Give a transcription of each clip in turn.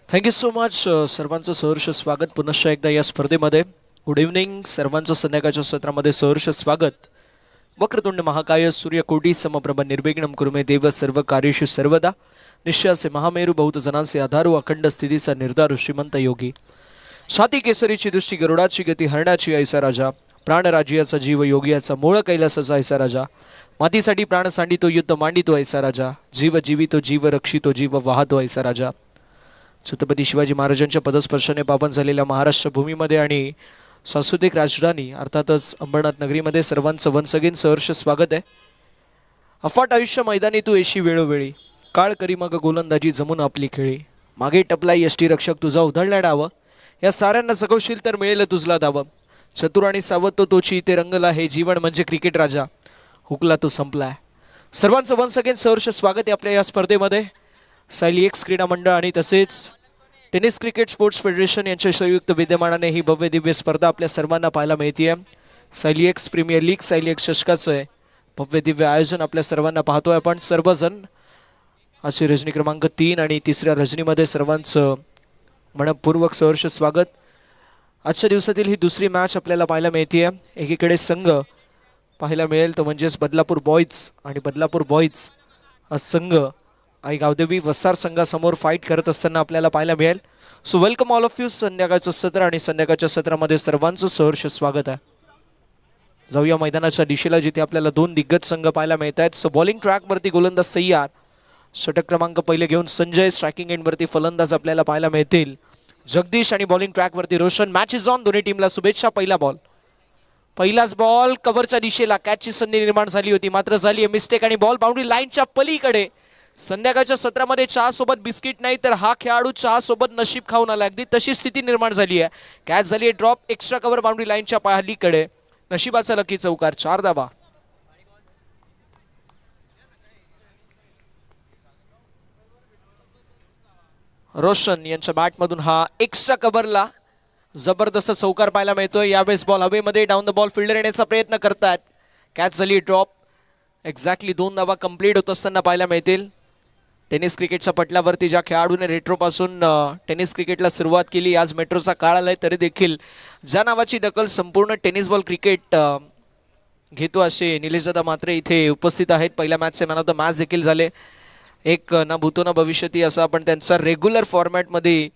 Thank you so much सर्वांचं सहर्ष स्वागत पुनश्च एकदा या स्पर्धेमध्ये. गुड इव्हनिंग सर्वांचं संध्याकाळच्या सत्रामध्ये सहर्ष स्वागत. वक्रतुंड महाकाय सूर्यकोटी समप्रभ निर्विघ्नं कुरु देव सर्व कार्येषु सर्वदा. निश्चयाचे महामेरू बहुत जनांचे आधारू अखंड स्थितीचा निर्धारू श्रीमंत योगी. छाती केसरीची दृष्टी गरुडाची गती हरणाची ऐसा राजा. प्राणराज्याचा जीव योगियाचा मूळ कैलासाचा ऐसा राजा. मातीसाठी प्राण सांडितो युद्ध मांडितो ऐसा राजा. जीव जीवितो जीव रक्षितो जीव वाहतो ऐसा राजा. छत्रपती शिवाजी महाराजांच्या पदस्पर्शाने पावन झालेल्या महाराष्ट्र भूमीमध्ये आणि सांस्कृतिक राजधानी अर्थातच अंबरनाथ नगरीमध्ये सर्वांचं वन्स अगेन सहर्ष स्वागत आहे. अफाट आयुष्य मैदानी तू येशी वेळोवेळी. काळ करी मग गोलंदाजी जमून आपली खेळी. मागे टपलाई यष्टीरक्षक तुझा उधळल्या डाव. या साऱ्यांना जगवशील तर मिळेल तुझला दाव. चतुर आणि सावध तो तोची इथे रंगला. हे जीवन म्हणजे क्रिकेट राजा. हुकला तो संपलाय. सर्वांचं वन्स अगेन सहर्ष स्वागत आहे आपल्या या स्पर्धेमध्ये. सायली एक्स क्रीडा मंडळ आणि तसेच टेनिस क्रिकेट स्पोर्ट्स फेडरेशन यांच्या संयुक्त विद्यमानाने ही भव्य दिव्य स्पर्धा आपल्या सर्वांना पाहायला मिळते. Sayali X premier league Sayali X चषकाचं आहे भव्य दिव्य आयोजन आपल्या सर्वांना पाहतोय आपण सर्वजण. आजची रजनी क्रमांक 3 आणि तिसऱ्या रजनीमध्ये सर्वांचं मनपूर्वक सहर्ष स्वागत. आजच्या दिवसातील ही दुसरी मॅच आपल्याला पाहायला मिळते. एकीकडे संघ पाहायला मिळेल तो म्हणजेच बदलापूर बॉईज आणि बदलापूर बॉईज हा संघ आई गावदेवी वसार संघासमोर फाईट करत असताना आपल्याला पाहायला मिळेल. So welcome all of you. संध्याकाळचं सत्र आणि संध्याकाळच्या सत्रामध्ये सर्वांचं सहर्ष स्वागत आहे. जाऊया मैदानाच्या दिशेला जिथे आपल्याला दोन दिग्गज संघ पाहायला मिळत आहेत. सो बॉलिंग ट्रॅकवरती गोलंदाज तयार. षटक क्रमांक पहिले घेऊन संजय. स्ट्रायकिंग एंडवरती फलंदाज आपल्याला पाहायला मिळतील जगदीश आणि बॉलिंग ट्रॅकवरती रोशन. Match is on. दोन्ही टीमला शुभेच्छा. पहिला बॉल पहिलाच बॉल कव्हरच्या दिशेला. कॅचची संधी निर्माण झाली होती मात्र झाली आहे मिस्टेक आणि बॉल बाउंड्री लाईनच्या पलीकडे. संध्याकाळच्या सत्रामध्ये चहा सोबत बिस्किट नाही तर हा खेळाडू चहा सोबत नशीब खाऊन आला. अगदी तशी स्थिती निर्माण झाली आहे. कॅच झाली आहे ड्रॉप. एक्स्ट्रा कव्हर बाउंड्री लाईनच्या पलीकडे. नशिबाचा लकी चौकार. 4 धावा. रोशन यांच्या बॅटमधून हा एक्स्ट्रा कव्हरला जबरदस्त चौकार पाहायला मिळतोय. यावेळेस बॉल हवेमध्ये डाऊन द बॉल फिल्डर येण्याचा प्रयत्न करतात. कॅच झाली ड्रॉप. एक्झॅक्टली 2 धावा कंप्लीट होत असताना पाहायला मिळतील. टेनिस क्रिकेटच्या पटलावरती ज्या खेळाडूने रेट्रोपासून टेनिस क्रिकेटला सुरुवात केली. आज मेट्रोचा काळ आलाय तरी देखील ज्या नावाची दखल संपूर्ण टेनिस बॉल क्रिकेट घेतो असे निलेशदादा मात्रे इथे उपस्थित आहेत. पहिल्या मॅचचे मॅन ऑफ द मॅच देखील झाले. एक ना भूतो ना भविष्यती असा आपण त्यांचा रेग्युलर फॉर्मॅटमध्ये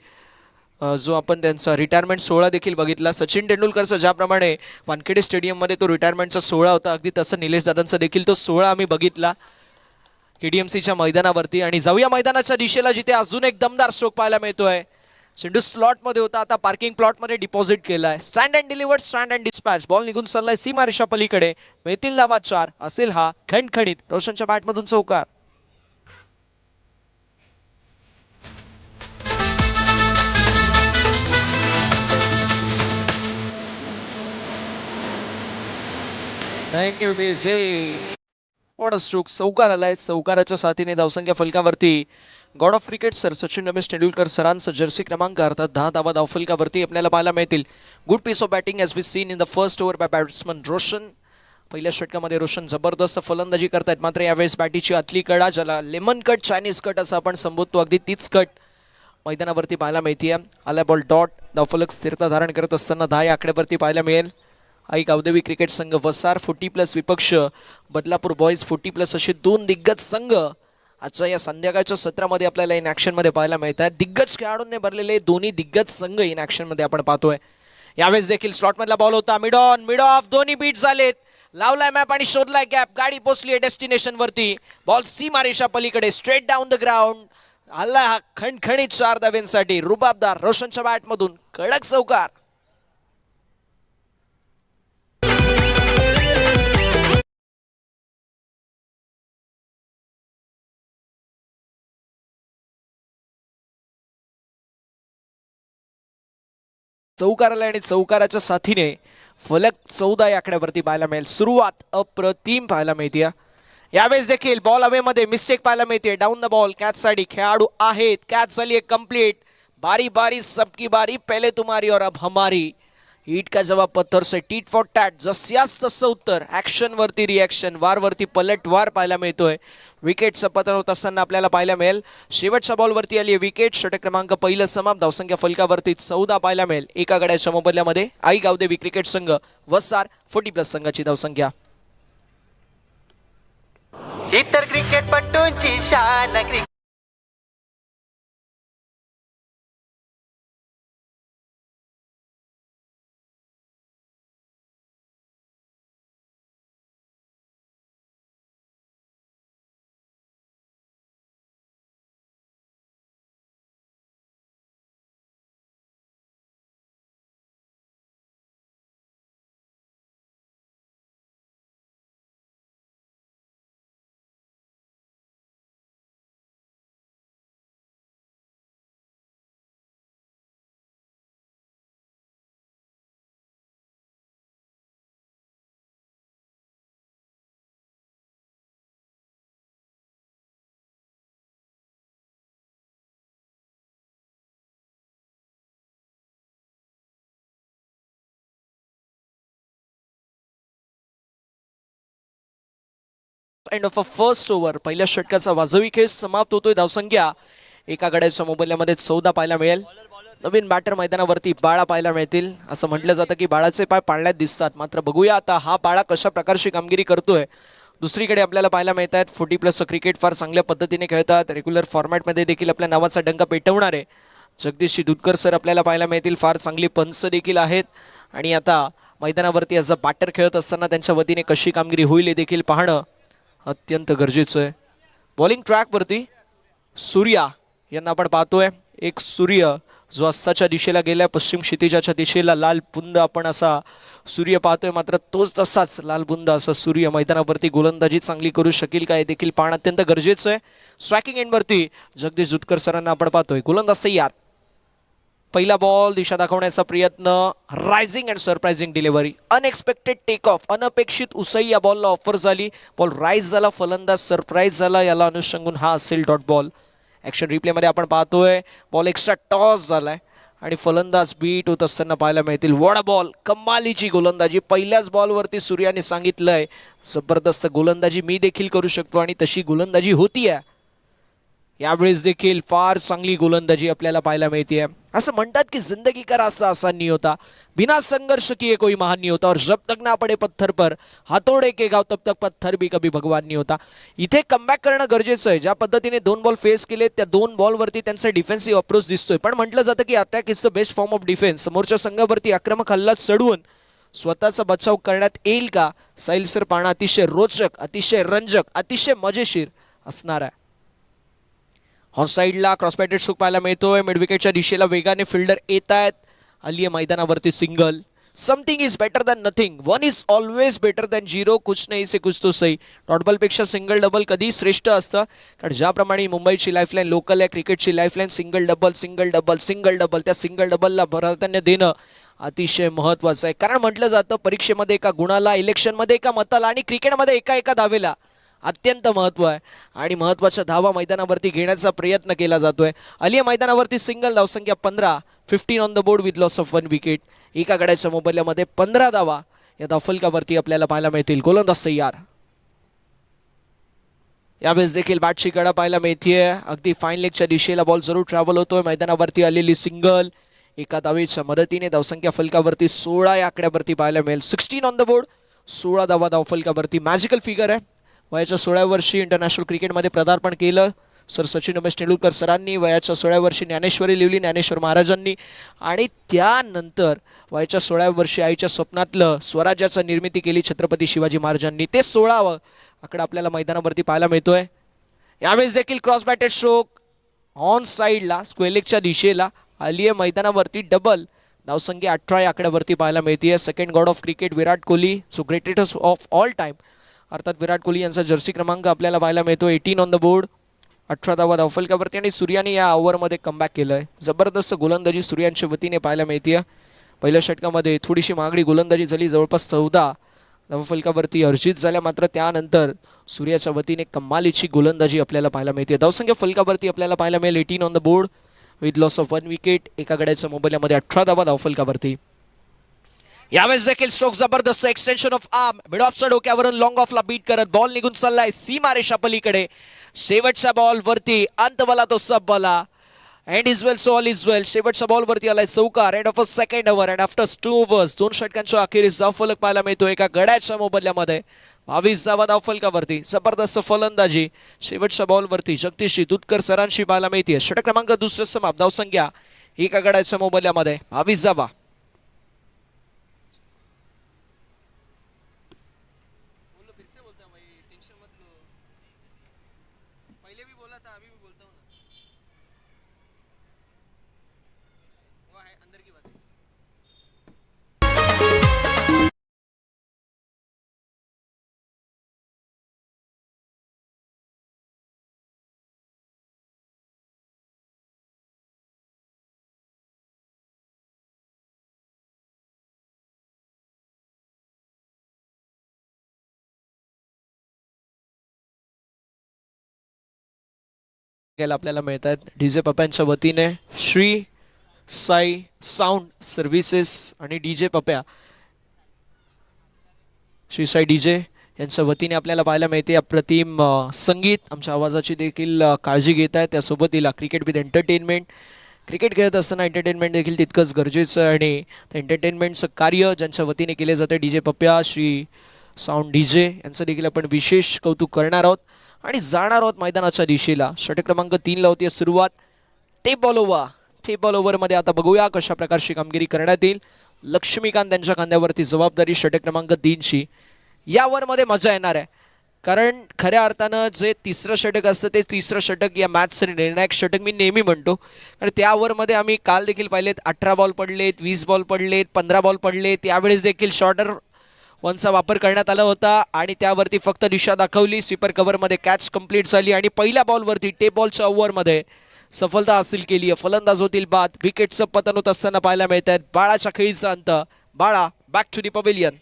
जो आपण त्यांचा रिटायरमेंट सोहळा देखील बघितला. सचिन तेंडुलकरचा ज्याप्रमाणे वानखेडे स्टेडियममध्ये तो रिटायरमेंटचा सोहळा होता अगदी तसं निलेशदादांचा देखील तो सोहळा आम्ही बघितला KDMCच्या मैदानावरती. आणि जाऊया मैदानाच्या दिशेला जिथे अजून एक दमदार स्ट्रोक पाहायला मिळतोय. चेंडू स्लॉटमध्ये होता आता पार्किंग प्लॉटमध्ये डिपॉझिट केलाय. Stand and delivered stand and dispatch. Ball निघून चाललाय सीमारेषा पलीकडे. मिळतील धावा 4. असेल हा खणखणीत रोशनच्या बॅटमधून चौकार. Thank you what a stroke. चौकार आलाय. चौकाराच्या साथीने धावसंख्या फलकावरती god of cricket sir Sachin Ramesh Tendulkar सरांचं जर्सी क्रमांक अर्थात 10 धावा धावफलकावरती आपल्याला पाहायला मिळतील. Good piece of batting as we seen in the first over by batsman Roshan. पहिल्या षटकामध्ये रोशन जबरदस्त फलंदाजी करतायत मात्र यावेळेस बॅटीची आतली कडा ज्याला लेमन कट चायनीज कट असं आपण संबोधतो अगदी तीच कट मैदानावरती पाहायला मिळते. आला बॉल डॉट. धावफलक स्थिरता धारण करत असताना 10 या आकड्यावरती पाहायला मिळेल. आई गावदेवी क्रिकेट संघ वसार 40+ विपक्ष बदलापूर बॉईज 40+ असे दोन दिग्गज संघ आजच्या या संध्याकाळच्या सत्रामध्ये आपल्याला इन ॲक्शनमध्ये पाहायला मिळत आहेत. दिग्गज खेळाडूंनी भरलेले दोन्ही दिग्गज संघ इन ॲक्शनमध्ये आपण पाहतोय. यावेळेस देखील स्लॉटमधला बॉल होता. Mid on mid of. दोन्ही बीट झालेत. लावलाय मॅप आणि शोधलाय गॅप. गाडी पोचली आहे डेस्टिनेशनवरती. बॉल सीमारेषा पलीकडे स्ट्रेट डाऊन द ग्राउंड. आला हा खणखणीत 4 धाव्यांसाठी. रुबाबदार रोशनच्या बॅटमधून कडक चौकार. चौकार आला आणि चौकाराच्या साथीने फलक 14 या आकड्यावरती पाहायला मिळेल. सुरुवात अप्रतिम पाहायला मिळते. यावेळेस देखील बॉल हवेमध्ये मिस्टेक पाहायला मिळते. डाऊन द बॉल कॅचसाठी खेळाडू आहेत. कॅच झाली आहे कंप्लीट. बारी बारी सबकी बारी. पहले तुम्हारी और अब हमारी. ईट का जवाब पत्थर से, टीट फॉर टॅट, जस्यास तसं उत्तर. ऍक्शन वरती रिॲक्शन, वार वरती पलट वार पाहायला मिळतोय. विकेटचं पतन होत असताना आपल्याला पाहायला मिळेल. शेवटच्या बॉलवरती आली आहे विकेट. षटक क्रमांक पहिलं समाप्त. धावसंख्या फलकावरती 14 पाहायला मिळेल. एका गड्याच्या मोबदल्यामध्ये आई गावदेवी क्रिकेट संघ वसार 40+ संघाची धावसंख्या. इतर क्रिकेटपटूंची शान end of a first over. पहिल्या षटकाचा वाजवी खेळ समाप्त होतोय. धावसंख्या एका गड्याच्या मोबदल्यामध्ये 14 पाहायला मिळेल. नवीन बॅटर मैदानावरती बाळा पाहायला मिळतील. असं म्हटलं जातं की बाळाचे पाय पाळण्यात दिसतात, मात्र बघूया आता हा बाळा कशा प्रकारची कामगिरी करतोय. दुसरीकडे आपल्याला पाहायला मिळत आहेत 40+ क्रिकेट फार चांगल्या पद्धतीने खेळतात. रेग्युलर फॉर्मॅटमध्ये देखील आपल्या नावाचा डंका पेटवणारे जगदीशजी दुधकर सर आपल्याला पाहायला मिळतील. फार चांगली पंच देखील आहेत आणि आता मैदानावरती ॲज अ बॅटर खेळत असताना त्यांच्या वतीने कशी कामगिरी होईल हे देखील पाहणं अत्यंत गरजेचं आहे. बॉलिंग ट्रॅकवरती सूर्या यांना आपण पाहतोय. एक सूर्य जो अस्ताच्या दिशेला गेलाय, पश्चिम क्षितिजाच्या दिशेला लाल बुंद आपण असा सूर्य पाहतोय, मात्र तोच तसाच लाल बुंद असा सूर्य मैदानावरती गोलंदाजी चांगली करू शकेल का हे देखील पाहणं अत्यंत गरजेचं आहे. स्ट्रायकिंग एंडवरती जगदीश दुधकर सरांना आपण पाहतोय. गोलंदाज तयार. पहिला बॉल, दिशा दाखवण्याचा प्रयत्न, rising and surprising delivery, unexpected take off, अनपेक्षित उसई या बॉलला ऑफर झाली. बॉल राईज झाला, फलंदाज सरप्राईज झाला. याला अनुषंगून हा असेल डॉट बॉल. ॲक्शन रिप्लेमध्ये आपण पाहतोय बॉल एक्स्ट्रा टॉस झालाय आणि फलंदाज बीट होत असताना पाहायला मिळतील. वॉडा बॉल, कमालीची गोलंदाजी. पहिल्याच बॉलवरती सूर्याने सांगितलंय जबरदस्त गोलंदाजी मी देखील करू शकतो आणि तशी गोलंदाजी होतीये. यावेळेस देखील फार चांगली गोलंदाजी आपल्याला पाहायला मिळते. असं म्हणतात की जिंदगी का रास्ता आसान नहीं होता, बिना संघर्ष किए कोई महान नहीं होता, और जब तक ना पडे पत्थर पर हातोडे के गाव तब तक पत्थर भी कभी भगवान नहीं होता. इथे कमबॅक करणं गरजेचं आहे. ज्या पद्धतीने 2 बॉल फेस केले त्या 2 बॉलवरती त्यांचा डिफेन्सिव्ह अप्रोच दिसतोय, पण म्हटलं जातं की attack is the best form of defence. समोरच्या संघावरती आक्रमक हल्ला चढवून स्वतःचा बचाव करण्यात येईल का, साहिल सर पाहणं अतिशय रोचक, अतिशय रंजक, अतिशय मजेशीर असणार आहे. ऑन साईडला क्रॉस बॅटेड स्ट्रोक पाहायला मिळतोय. मिड विकेटच्या दिशेला वेगाने फिल्डर येत आहेत. आली आहे मैदानावरती single. Something is better than nothing, 1 is always better than 0. कुछ नाही से कुछ तो सही. डॉटबॉलपेक्षा सिंगल डबल कधी श्रेष्ठ असतं, कारण ज्याप्रमाणे मुंबईची लाईफलाईन लोकल आहे, क्रिकेटची lifeline single double single double single double, त्या सिंगल डबलला प्राधान्य देणं अतिशय महत्त्वाचं आहे. कारण म्हटलं जातं परीक्षेमध्ये एका गुणाला, इलेक्शनमध्ये एका मताला आणि क्रिकेटमध्ये एका धावेला अत्यंत महत्त्व आहे आणि महत्त्वाच्या धावा मैदानावरती घेण्याचा प्रयत्न केला जातोय. आली मैदानावरती सिंगल. धावसंख्या 15, 15 on the board with loss of 1 wicket. एका गड्याच्या मोबदल्यामध्ये 15 धावा या धावफलकावरती आपल्याला पाहायला मिळतील. गोलंदाज तयार. यावेळेस देखील बॅटची कडा पाहायला मिळतीये. अगदी फाईन लेगच्या दिशेला बॉल जरूर ट्रॅव्हल होतोय. मैदानावरती आलेली सिंगल एका धावेच्या मदतीने धावसंख्या फलकावरती 16 या आकड्यावरती पाहायला मिळेल. 16 ऑन द बोर्ड, 16 धावा धावफलकावरती. मॅजिकल फिगर आहे. वयाच्या 16व्या वर्षी इंटरनॅशनल क्रिकेटमध्ये पदार्पण केलं सर सचिन उमेश तेंडुलकर सरांनी. वयाच्या 16व्या वर्षी ज्ञानेश्वरी लिहिली ज्ञानेश्वर महाराजांनी आणि त्यानंतर वयाच्या 16व्या वर्षी आईच्या स्वप्नातलं स्वराज्याची निर्मिती केली छत्रपती शिवाजी महाराजांनी. ते 16वा आकडा आपल्याला मैदानावरती पाहायला मिळतोय. यावेळेस देखील क्रॉस बॅटेड स्ट्रोक ऑन साईडला स्क्वेअर दिशेला आली आहे मैदानावरती. डबल. धावसंख्या 18 या आकड्यावरती पाहायला मिळते. Second God of cricket Virat Kohli, so greatest of all time, अर्थात विराट कोहली यांचा जर्सी क्रमांक आपल्याला पाहायला मिळतो. 18 ऑन द बोर्ड, 18 धावा धावफलकावरती आणि सूर्याने या ओव्हरमध्ये कमबॅक केलं आहे. जबरदस्त गोलंदाजी सूर्यांच्या वतीने पाहायला मिळते. पहिल्या षटकामध्ये थोडीशी महागडी गोलंदाजी झाली, जवळपास 14 धावफलकावरती अर्जित झाल्या, मात्र त्यानंतर सूर्याच्या वतीने कमालीची गोलंदाजी आपल्याला पाहायला मिळते. धावसंख्या फलकावरती आपल्याला पाहायला मिळेल 18 on the board with loss of 1 wicket. एका गड्याच्या मोबदल्यामध्ये 18 धावा धावफलकावरती. यावेळेस देखील स्ट्रोक जबरदस्त एक्सटेन्शन ऑफ आर्म मिड ऑफच्या डोक्यावरून लॉंग ऑफला बीट करत बॉल निघून चाललाय सीमारेषा पलीकडे. शेवटच्या बॉल वरती अंत बोला तो सब बोला. End is well so all is well. शेवटच्या बॉल वरती आलाय चौकार. End of a second over and after 2 overs 2 षटकांच्या अखेरीस धावफलक पाहायला मिळतो एका गड्याच्या मोबदल्यामध्ये. 22 धावा धावफलकावरती. जबरदस्त फलंदाजी शेवटच्या बॉल वरती जगदीश दुधकर सरांशी पाहायला मिळते. षटक क्रमांक दुसरं समाप्त. धावसंख्या एका गड्याच्या मोबदल्यामध्ये 22 धावा. आपल्याला मिळतात डीजे पप्प्यांच्या वतीने श्री साई साऊंड सर्व्हिसेस आणि डीजे पप्प्या श्री साई डीजे यांच्या वतीने आपल्याला पाहायला मिळते अप्रतिम संगीत. आमच्या आवाजाची देखील काळजी घेत आहे. त्यासोबतीला क्रिकेट विथ एंटरटेनमेंट. क्रिकेट खेळत असताना एंटरटेनमेंट देखील तितकंच गरजेचं आहे आणि त्या एंटरटेनमेंटचं कार्य ज्यांच्या वतीने केले जाते डीजे पप्प्या श्री साऊंड डीजे यांचं देखील आपण विशेष कौतुक करणार आहोत आणि जाणार आहोत मैदानाच्या दिशेला. षटक क्रमांक 3 ला होती सुरुवात. टेप बॉल ओव्हरमध्ये आता बघूया कशा प्रकारची कामगिरी करण्यात येईल. लक्ष्मीकांत यांच्या खांद्यावरती जबाबदारी षटक क्रमांक 3 ची. या ओव्हरमध्ये मजा येणार आहे कारण खऱ्या अर्थानं जे तिसरं षटक असतं ते तिसरं षटक या मॅचचं निर्णायक षटक मी नेहमी म्हणतो. कारण त्या ओव्हरमध्ये आम्ही काल देखील पाहिलेत 18 बॉल पडलेत, 20 बॉल पडलेत, 15 बॉल पडलेत. त्यावेळेस देखील शॉर्टर वनचा वापर करण्यात आला होता आणि त्यावरती फक्त दिशा दाखवली. स्वीपर कव्हरमध्ये कॅच कंप्लीट झाली आणि पहिल्या बॉलवरती टेप बॉलच्या ओव्हरमध्ये सफलता हासिल केली. फलंदाज होतील बाद. विकेटचं पतन होत असताना पाहायला मिळत आहेत. बाळाच्या खेळीचा अंत. Bala back to the pavilion.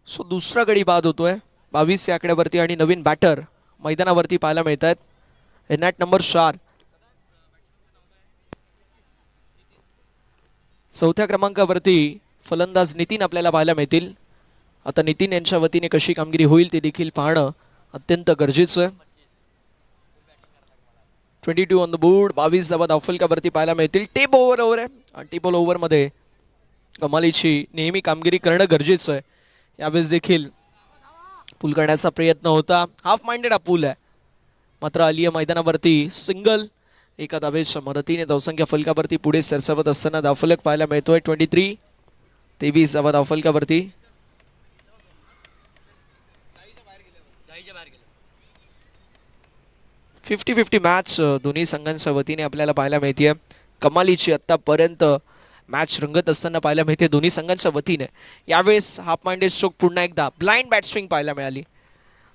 So दुसरा गडी बाद होतोय 22 या आकड्यावरती आणि नवीन बॅटर मैदानावरती पाहायला मिळत आहेत. एनॅट नंबर 4. चौथ्या क्रमांकावरती फलंदाज नितीन आपल्याला पाहायला मिळतील. आता नितीन यांच्या वतीने कशी कामगिरी होईल ते देखील पाहणं अत्यंत गरजेचं आहे. 22 ऑन द बोर्ड. 22 धावा धावफलकावरती पाहायला मिळतील. टेप ओव्हर आहे आणि टेप बॉल ओव्हरमध्ये कमालीची नेहमी कामगिरी करणं गरजेचं आहे. यावेळेस देखील पूल करण्याचा प्रयत्न होता. हाफ माइंडेड हा पूल आहे मात्र आलीय मैदानावरती सिंगल. एका धावेच्या मदतीने धावसंख्या फलकावरती पुढे सरसावत असताना धावफलक पाहायला मिळतोय 23 धावा धावफलकावरती. फिफ्टी 50 मॅच दोन्ही संघांच्या वतीने आपल्याला पाहायला मिळते. कमालीची आत्तापर्यंत मॅच रंगत असताना पाहायला मिळते दोन्ही संघांच्या वतीने. यावेळेस हाफ माइंडेड स्ट्रोक पुन्हा एकदा ब्लाइंड बॅट स्विंग पाहायला मिळाली.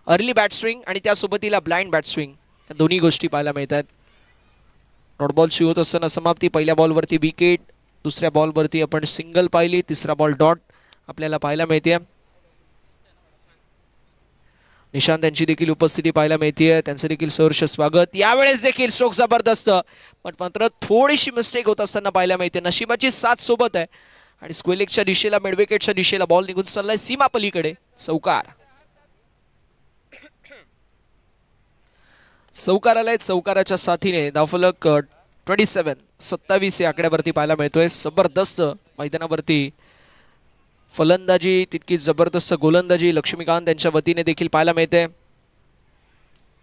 अर्ली बॅट स्विंग आणि त्यासोबतीला ब्लाइंड बॅट स्विंग या दोन्ही गोष्टी पाहायला मिळतात. डॉट बॉलची होत असताना समाप्ती. पहिल्या बॉलवरती विकेट, दुसऱ्या बॉलवरती आपण सिंगल पाहिली, तिसरा बॉल डॉट आपल्याला पाहायला मिळते. निशांत यांची देखील उपस्थिती पाहायला मिळते. त्यांचं देखील सहर्ष स्वागत. यावेळेस देखील स्ट्रोक जबरदस्त पण मात्र थोडीशी मिस्टेक होत असताना पाहायला मिळते. नशिबाची साथ सोबत आहे आणि स्क्वेलेकच्या दिशेला मिडविकेटच्या दिशेला बॉल निघून चाललाय सीमा पलीकडे. चौकार आलाय. चौकाराच्या साथीने धावफलक 27 या आकड्यावरती पाहायला मिळतोय. जबरदस्त मैदानावरती फलंदाजी तितकी जबरदस्त गोलंदाजी लक्ष्मीकांत यांच्या वतीने देखील पाहायला मिळते.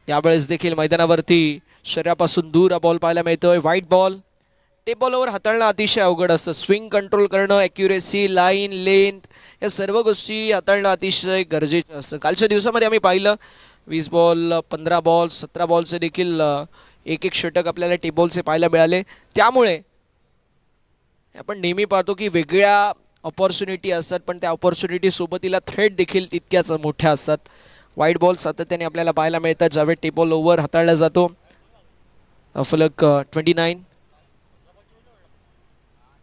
यावेळेस देखील मैदानावरती शरीरापासून दूर हा बॉल पाहायला मिळतोय. व्हाईट बॉल टेबलवर हाताळणं अतिशय अवघड असतं. स्विंग कंट्रोल करणं, ॲक्युरेसी, लाईन, लेंथ या सर्व गोष्टी हाताळणं अतिशय गरजेचं असतं. कालच्या दिवसामध्ये आम्ही पाहिलं 20 बॉल, 15 बॉल, 17 बॉलचे देखील एक एक षटक आपल्याला टेबलचे पाहायला मिळाले. त्यामुळे आपण नेहमी पाहतो की वेगळ्या ऑपॉर्च्युनिटी असतात, पण त्या ऑपॉर्च्युनिटी सोबतीला थ्रेट देखील तितक्याच मोठ्या असतात. व्हाईट बॉल सातत्याने आपल्याला पाहायला मिळतात ज्यावेळी टेबल ओव्हर हाताळला जातो. फलक 29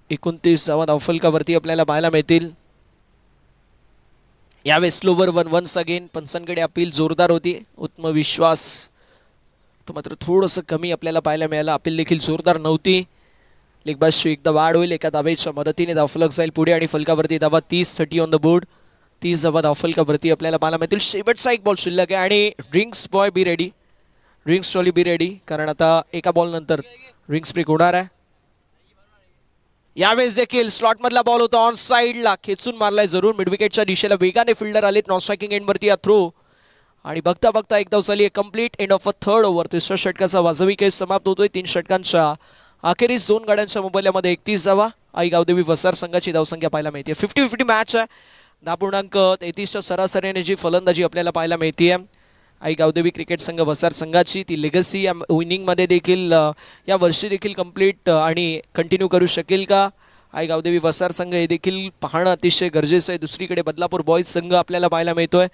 29 धावा धावफलकावरती आपल्याला पाहायला मिळतील. यावेळेस स्लोवर वन्स अगेन पंचांकडे अपील जोरदार होती. आत्मविश्वास तो मात्र थोडंसं कमी आपल्याला पाहायला मिळालं. अपील देखील जोरदार नव्हती. लेगबाजची एकदा वाढ होईल. एका धावेच्या मदतीने धावफलक जाईल पुढे आणि फलकावरती धावा 30 ऑन द बोर्ड. 30 धावा धावफलकावरती आपल्याला पाहायला मिळतील. शेवटचा एक बॉल शिल्लक आहे आणि drinks boy be ready. Drinks trolley be ready, कारण आता एका बॉल नंतर ड्रिंक्स ब्रेक होणार आहे. यावेळेस देखील स्लॉटमधला बॉल होता, ऑन साईडला खेचून मारलाय जरूर. मिडविकेटच्या दिशेला वेगाने फिल्डर आलेत. नॉन स्ट्रायकिंग एंडवरती हा थ्रो आणि बघता बघता एक धाव झाली. Complete end of a third over. तिसऱ्या षटकाचा वाजवी खेळ समाप्त होतोय. 3 षटकांच्या अखेरीस 2 गाड्यांच्या मोबदल्यामध्ये 31 धावा. आई गावदेवी वसार संघाची धावसंख्या पाहायला मिळते. 50-50 मॅच आहे. 10.33च्या सरासरीने जी फलंदाजी आपल्याला पाहायला मिळते आई गावदेवी क्रिकेट संघ वसार संघाची, ती लेगसी या विनिंगमध्ये देखील या वर्षी देखील कंप्लीट आणि कंटिन्यू करू शकेल का आई गावदेवी वसार संघ, हे देखील पाहणं अतिशय गरजेचं आहे. दुसरीकडे बदलापूर बॉईज संघ आपल्याला पाहायला मिळतोय.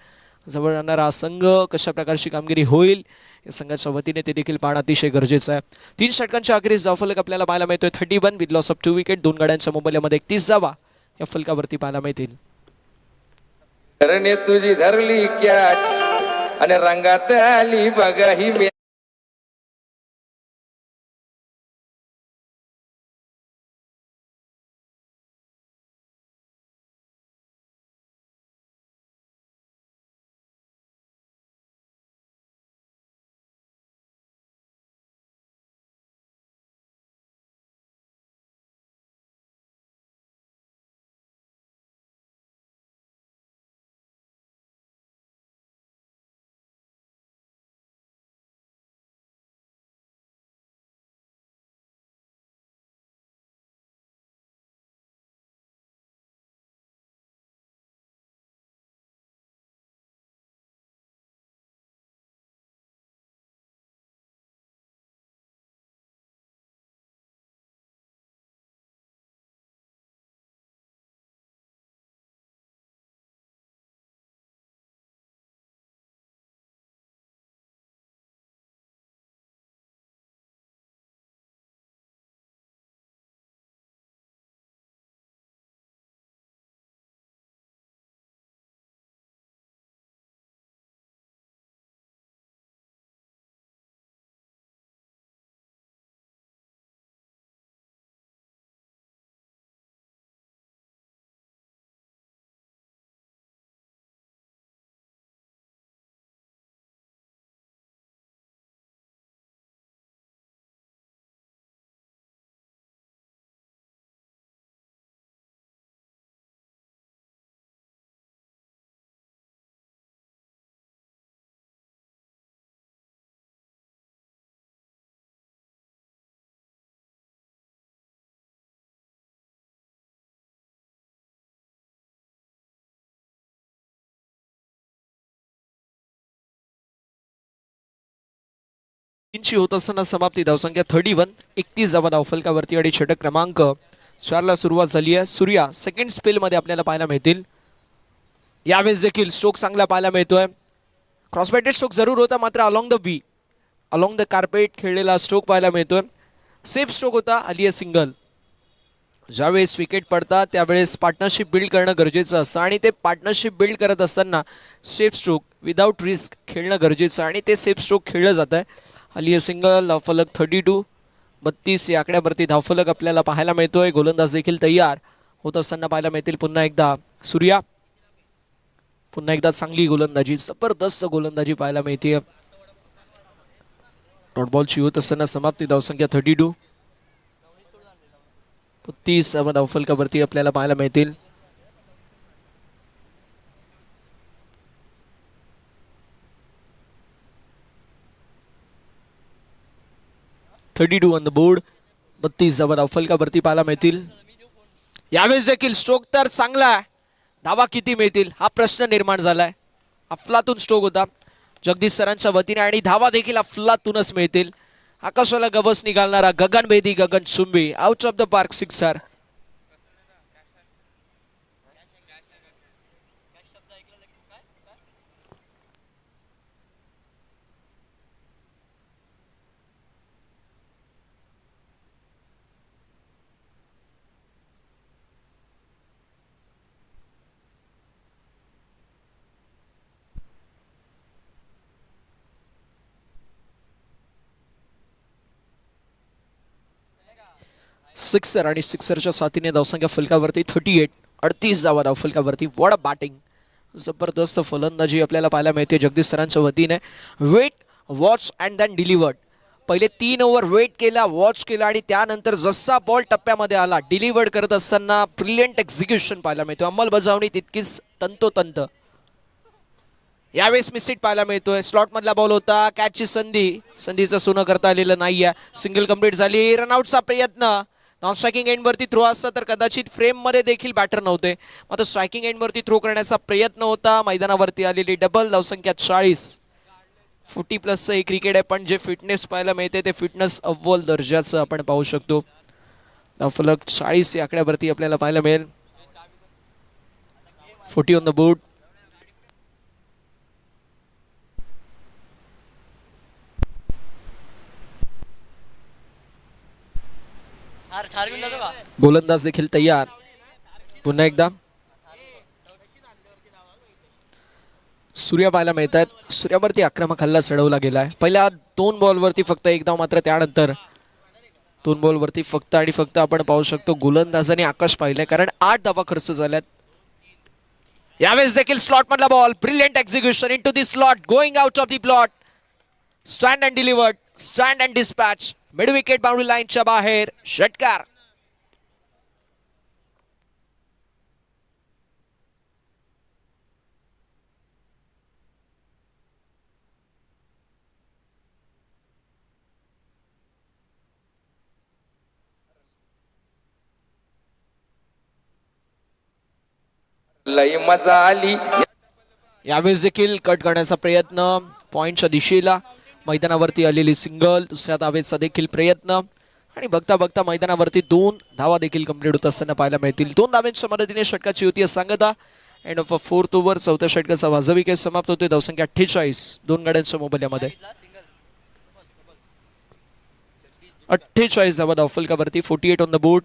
जवळ राहणारा हा संघ कशा प्रकारची कामगिरी होईल या संघाच्या वतीने ते देखील पाहणं अतिशय गरजेचं आहे. 3 षटकांच्या अखेरीस धावफलक आपल्याला पाहायला मिळतोय 31 विथ लॉस ऑफ 2 विकेट. 2 गाड्यांच्या मोबदल्यामध्ये 31 धावा या फलकावरती पाहायला मिळतील. करणे तुझी धरली कॅच आणि रंगात आली बघा ही इंची होत असताना समाप्ती. धावसंख्या 31. 31 धावा धावफलकावरती आणि षटक क्रमांक 4ला सुरुवात झाली आहे. सूर्या सेकंड स्पेलमध्ये आपल्याला पाहायला मिळतील. यावेळेस देखील स्ट्रोक चांगला पाहायला मिळतोय. क्रॉसबॅटेड स्ट्रोक जरूर होता, मात्र अलॉंग द कार्पेट खेळलेला स्ट्रोक पाहायला मिळतोय. सेफ स्ट्रोक होता, आली आहे सिंगल. ज्यावेळेस विकेट पडतात त्यावेळेस पार्टनरशिप बिल्ड करणं गरजेचं असतं आणि ते पार्टनरशिप बिल्ड करत असताना सेफ स्ट्रोक विदाऊट रिस्क खेळणं गरजेचं आणि ते सेफ स्ट्रोक खेळलं जात आहे. आली आहे सिंगल. धावफलक 32. 32 या आकड्यावरती धावफलक आपल्याला पाहायला मिळतोय. गोलंदाज देखील तयार होत असताना पाहायला मिळतील. पुन्हा एकदा सूर्या, पुन्हा एकदा चांगली गोलंदाजी, जबरदस्त गोलंदाजी पाहायला मिळते. डॉट बॉलची होत असताना समाप्ती. धावसंख्या 32. 30 धावफलकावरती आपल्याला पाहायला मिळतील. 32 ऑन द बोर्ड. 32 धावा धावफलकावरती पाहायला मिळतील. यावेळेस देखील स्ट्रोक तर चांगला आहे. धावा किती मिळतील हा प्रश्न निर्माण झालाय. अफलातून स्ट्रोक होता जगदीश सरांच्या वतीने आणि धावा देखील अफलातूनच मिळतील. आकाशाला गवस निघालणारा गगनभेदी गगन चुंबी out of the park sixer. Sixer आणि सिक्सरच्या साथीने धावसंख्या फलकावरती 38. 38 धावा धावफलकावरती. What a batting. जबरदस्त फलंदाजी आपल्याला पाहायला मिळते जगदीश सरांच्या वतीने. Wait watch and then delivered. पहिले 3 ओव्हर वेट केला, वॉच केला आणि त्यानंतर जसा बॉल टप्प्यामध्ये आला डिलिव्हर्ड करत असताना ब्रिलियंट एक्झिक्युशन पाहायला मिळतो. अंमलबजावणी तितकीच तंतोतंत. यावेळेस मिस हिट पाहायला मिळतोय. स्लॉट मधला बॉल होता. कॅचची संधीचं सोनं करता आलेलं नाहीये. सिंगल कंप्लीट झाली. रनआउटचा प्रयत्न. नॉन स्ट्रायकिंग एंडवरती थ्रो असता तर कदाचित फ्रेममध्ये देखील बॅटर नव्हते. मात्र स्ट्रायकिंग एंडवरती थ्रो करण्याचा प्रयत्न होता. मैदानावरती आलेली डबल. धावसंख्या 40. 40+ हे क्रिकेट आहे पण जे फिटनेस पाहायला मिळते ते फिटनेस अव्वल दर्जाचं आपण पाहू शकतो. धावफलक 40 या आकड्यावरती आपल्याला पाहायला मिळेल. 40 ऑन द बोर्ड. गोलंदाज देखील तयार. पुन्हा एकदा सूर्य पाहायला मिळत आहेत. सूर्यावरती आक्रमक हल्ला चढवला गेलाय. पहिल्या 2 बॉलवरती फक्त 1 धाव. मात्र त्यानंतर 2 बॉलवरती फक्त आणि फक्त आपण पाहू शकतो गोलंदाजाने आकाश पाहिलंय कारण 8 धावा खर्च झाल्यात. यावेळेस देखील स्लॉट मधला ball. Brilliant execution into the slot. Going out of the plot. Stand and delivered. Stand and dispatch. Mid wicket boundary लाईनच्या बाहेर. षटकार. लई मजा आली. यावेळेस देखील कट करण्याचा प्रयत्न पॉइंटच्या दिशेला. मैदानावरती आलेली सिंगल. दुसऱ्या धावेचा देखील प्रयत्न आणि बघता बघता मैदानावरती 2 धावा देखील कंप्लीट होत असताना पाहायला मिळतील. 2 धावांच्या मदतीने षटकाची होती सांगता. End of a 4th over. 4थ्या षटकाचा वाजवी विकेट समाप्त होतोय. धावसंख्या 48. 2 गाड्यांच्या मोबदल्यामध्ये 48 धावा धावफलकावरती. 48 ऑन द बोर्ड.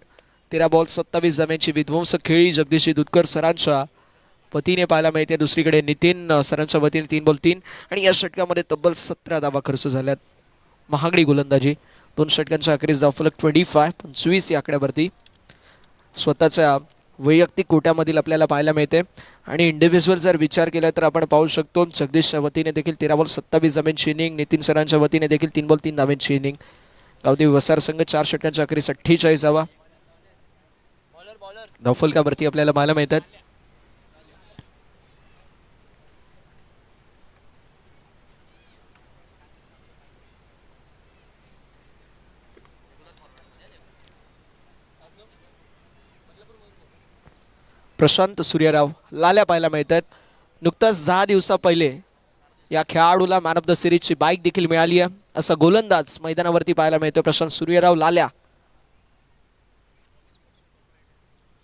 13 बॉल 27 धाव्यांची विध्वंसक खेळी जगदीश दुधकर सरांच्या वतीने पाहायला मिळते. दुसरीकडे नितीन सरांच्या वतीने 3 बॉल 3 आणि या षटकामध्ये तब्बल 17 धावा खर्च झाल्यात. महागडी गोलंदाजी. 2 षटकांच्या अखेरीस धावफलक 25 या आकड्यावरती स्वतःच्या वैयक्तिक कोट्यामधील आपल्याला पाहायला मिळते. आणि इंडिव्हिज्युअल जर विचार केला तर आपण पाहू शकतो जगदीशच्या वतीने देखील 13 बॉल 27 धाव्यांची इनिंग. नितीन सरांच्या वतीने देखील 3 बॉल 3 धाव्यांची इनिंग. गावदेवी वसार संघ 4 षटकांच्या अखेरीस 48 धावा धावफलकावरती आपल्याला पाहायला मिळतात. प्रशांत सूर्यराव लाल्या पाहायला मिळतात. नुकताच 10 दिवसा पहिले या खेळाडूला मॅन ऑफ द सिरीजची बाईक देखील मिळाली आहे. असा गोलंदाज मैदानावरती पाहायला मिळतो प्रशांत सूर्यराव लाल्या.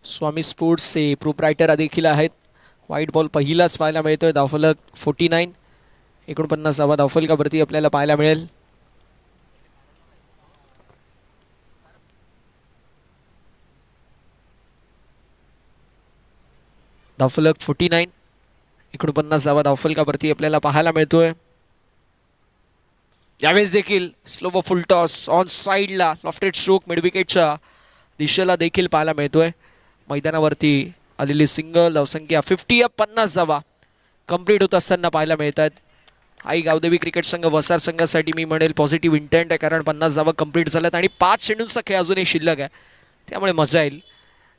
स्वामी स्पोर्ट्सचे प्रोप्रायटर देखील आहेत. व्हाईट बॉल पहिलाच पाहायला मिळतोय. धावफलक 49. 49 धावा धावफलकावरती आपल्याला पाहायला मिळेल. धावफलक 49. 49 धावा धावफलकावरती आपल्याला पाहायला मिळतोय. यावेळेस देखील स्लो व फुल टॉस ऑन साईडला लॉफ्टेड स्ट्रोक मिड विकेटच्या दिशेला देखील पाहायला मिळतोय. मैदानावरती आलेली सिंगल. धावसंख्या 50 धावा कंप्लीट होत असताना पाहायला मिळतात. आई गावदेवी क्रिकेट संघ वसार संघासाठी मी म्हणेल पॉझिटिव्ह इंटेंट आहे कारण 50 धावा कंप्लीट झाल्यात आणि 5 चेंडूंचा खेळ अजूनही शिल्लक आहे. त्यामुळे मजा येईल.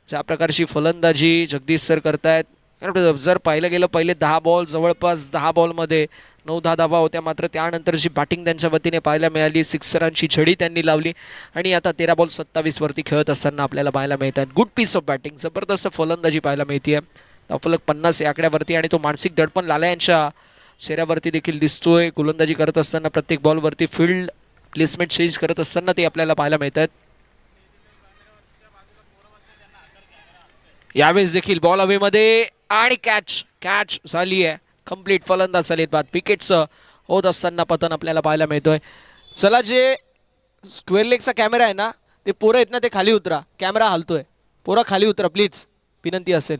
ज्या प्रकारची फलंदाजी जगदीश सर करतायत जर पाहिलं गेलं पहिले 10 बॉल जवळपास 10 बॉलमध्ये 9-10 धावा होत्या, मात्र त्यानंतर जी बॅटिंग त्यांच्या वतीने पाहायला मिळाली, सिक्सरांची झडी त्यांनी लावली आणि आता 13 बॉल 27 वरती खेळत असताना आपल्याला पाहायला मिळतात. गुड पीस ऑफ बॅटिंग, जबरदस्त फलंदाजी पाहायला मिळते. धावफलक 50 या आकड्यावरती आणि तो मानसिक दडपण लाला यांच्या चेहऱ्यावरती देखील दिसतोय. गोलंदाजी करत असताना प्रत्येक बॉलवरती फील्ड प्लेसमेंट चेंज करत असताना ते आपल्याला पाहायला मिळतात. यावेळेस देखील बॉल हवेमध्ये आणि कॅच झाली आहे. कंप्लीट फलंदाज झालेत बाद. विकेटचं होत असताना पतन आपल्याला पाहायला मिळतोय. चला, जे स्क्वेअर लेगचा कॅमेरा आहे ना, ते पोरं आहेत ना, ते खाली उतरा. कॅमेरा हलतोय, पोरं खाली उतरा प्लीज, विनंती असेल.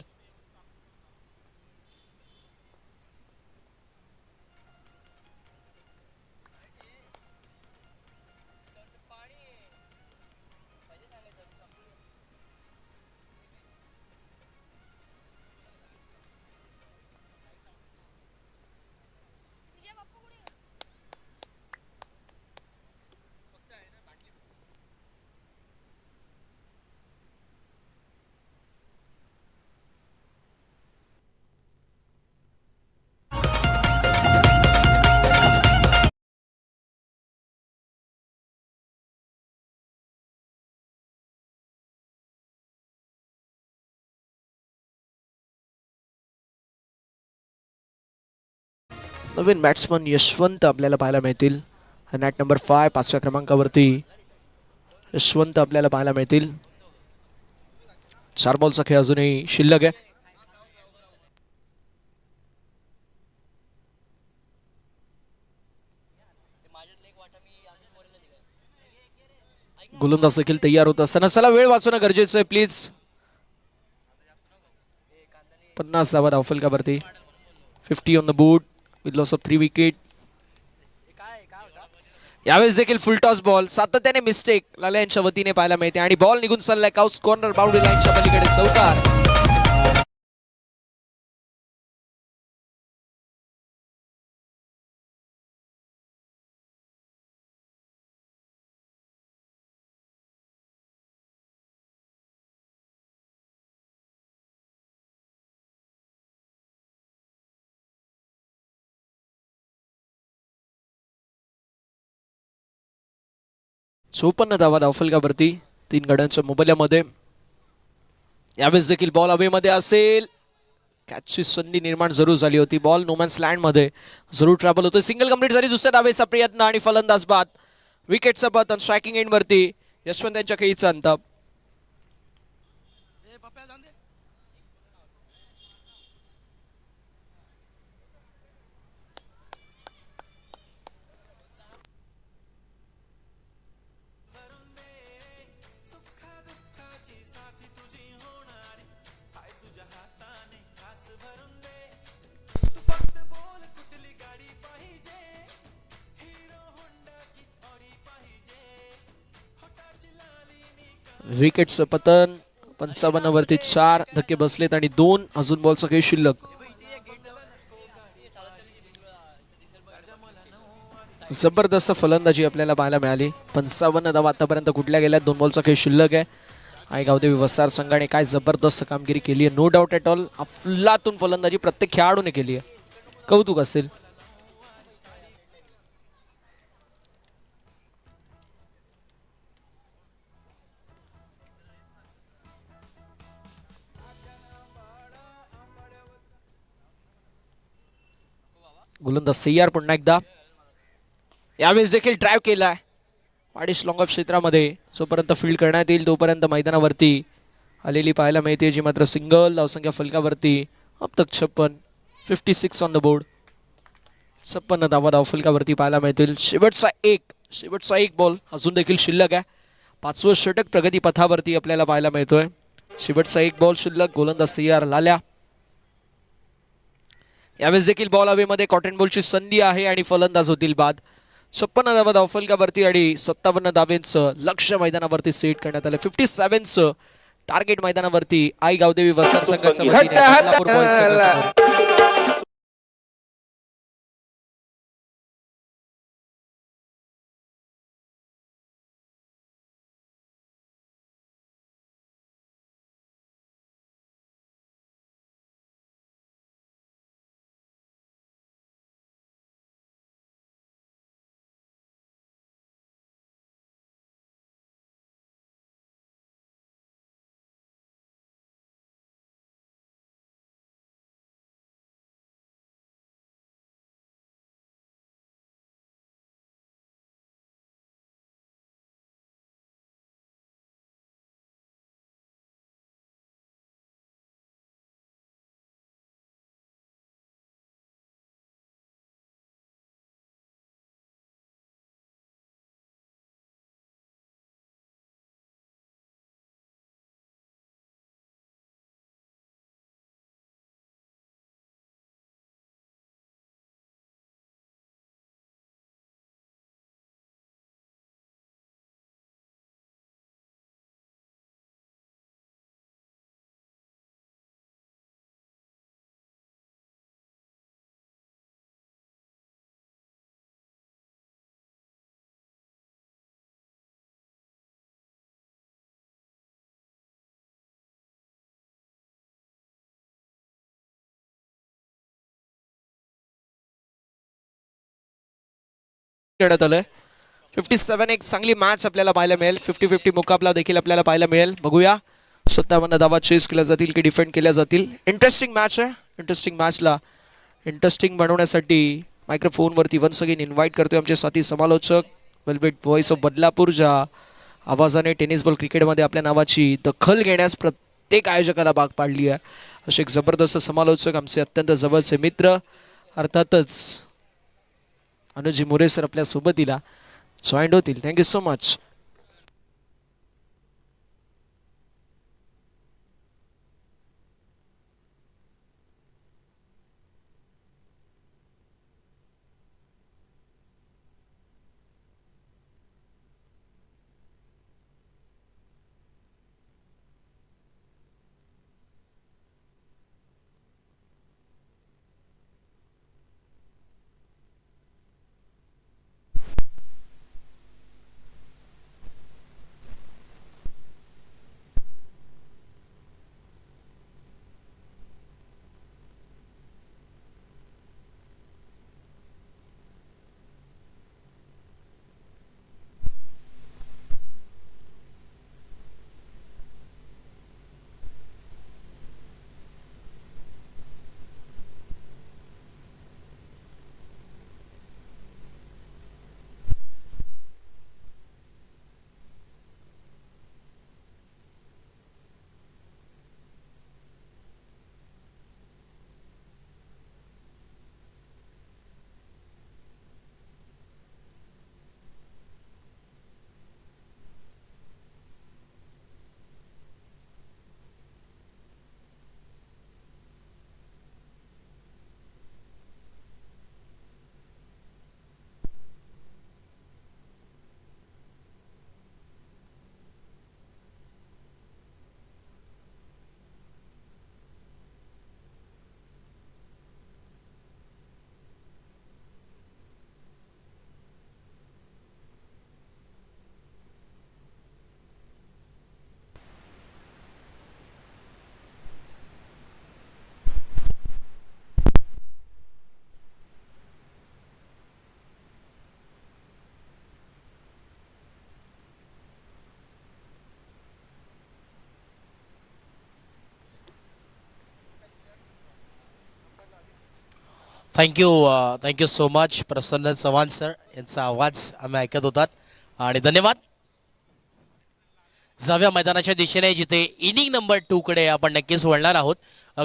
नवीन बॅट्समन यशवंत आपल्याला पाहायला मिळतील. नॅट नंबर 5 5व्या क्रमांकावरती यशवंत आपल्याला पाहायला मिळतील. 4 बॉलचा खेळ अजूनही शिल्लक आहे. गोलंदाज देखील तयार होत असताना चला वेळ वाचवणं गरजेचं आहे प्लीज. 50 धावा धावफलकावरती, 50 on the board with loss of 3 wicket. यावेळेस देखील फुल टॉस बॉल, सातत्याने मिस्टेक लाला यांच्या वतीने पाहायला मिळते आणि बॉल निघून चाललाय काउस कॉर्नर बाउंड्री लाईनच्या पलीकडे. चौकार. चोपन्न धावा धावफलकावरती 3 गड्यांच्या मोबदल्यामध्ये. यावेळेस देखील बॉल हवेमध्ये असेल. कॅचची संधी निर्माण जरूर झाली होती. बॉल नोमॅन्स लँडमध्ये जरूर ट्रॅव्हल होतं. सिंगल कंप्लीट झाली. दुसऱ्या धावेचा प्रयत्न आणि फलंदाज बाद. विकेटचा पतन स्ट्रायकिंग एंडवरती यशवंत यांच्या खेळीचा अंत. विकेटचं पतन. 55 वरती 4 धक्के बसलेत आणि 2 अजून बॉलचा खेळ शिल्लक. जबरदस्त फलंदाजी आपल्याला पाहायला मिळाली. 55 धावा आतापर्यंत कुठल्या गेल्यात. 2 बॉलचा खेळ शिल्लक आहे. आई गावदेवी वसार संघाने काय जबरदस्त कामगिरी केली आहे. No doubt at all. अफलातून फलंदाजी प्रत्येक खेळाडूने केली आहे. कौतुक असेल. गोलंदाज सय्यार पुन्हा एकदा. यावेळेस देखील ड्राईव्ह केलाय वाडिश लॉंग ऑफ क्षेत्रामध्ये. जोपर्यंत फील्ड करण्यात येईल तोपर्यंत मैदानावरती आलेली पाहायला मिळते, जी मात्र सिंगल धावसंख्या फलकावरती. अब तक 56, 56 ऑन द बोर्ड. 56 धावा धावफलकावरती पाहायला मिळतील. शेवटचा एक बॉल अजून देखील शिल्लक आहे. 5वं षटक प्रगती पथावरती आपल्याला पाहायला मिळतोय. शेवटचा एक बॉल शिल्लक. गोलंदाज तयार लाल्या. यावेळेस देखील बॉल हवेमध्ये कॉटन बॉलची संधी आहे आणि फलंदाज होतील बाद. 56 धावा धावफलकावरती आणि 57 धावेंचं लक्ष मैदानावरती सेट करण्यात आलं. 57चं टार्गेट मैदानावरती आई गावदेवी वसार संघाच्या वतीने देण्यात आलंय. 57 एक चांगली मॅच आपल्याला पाहायला मिळेल. 50-50 मुकाबला देखील आपल्याला पाहायला मिळेल. बघूया 57 धावा चेस केल्या जातील की डिफेंड केल्या जातील. इंटरेस्टिंग मॅच आहे. इंटरेस्टिंग मॅचला इंटरेस्टिंग बनवण्यासाठी मायक्रोफोनवरती वन्स अगेन इन्व्हाइट करतोय आमचे साथी समालोचक वेलवेट व्हॉइस ऑफ बदलापूर, ज्या आवाजाने टेनिस बॉल क्रिकेटमध्ये आपल्या नावाची दखल घेण्यास प्रत्येक आयोजकाला भाग पाडली आहे. असे एक जबरदस्त समालोचक आमचे अत्यंत जवळचे मित्र, अर्थातच अनुजी मोरे सर आपल्या सोबतीला जॉईंड होतील. Thank you so much. Thank you so much Prasanna Chavan sir यांचा आवाज आम्ही ऐकत होतात आणि धन्यवाद. जाव्या मैदानाच्या दिशेने जिथे इनिंग नंबर 2 कडे आपण नक्कीच वळणार आहोत.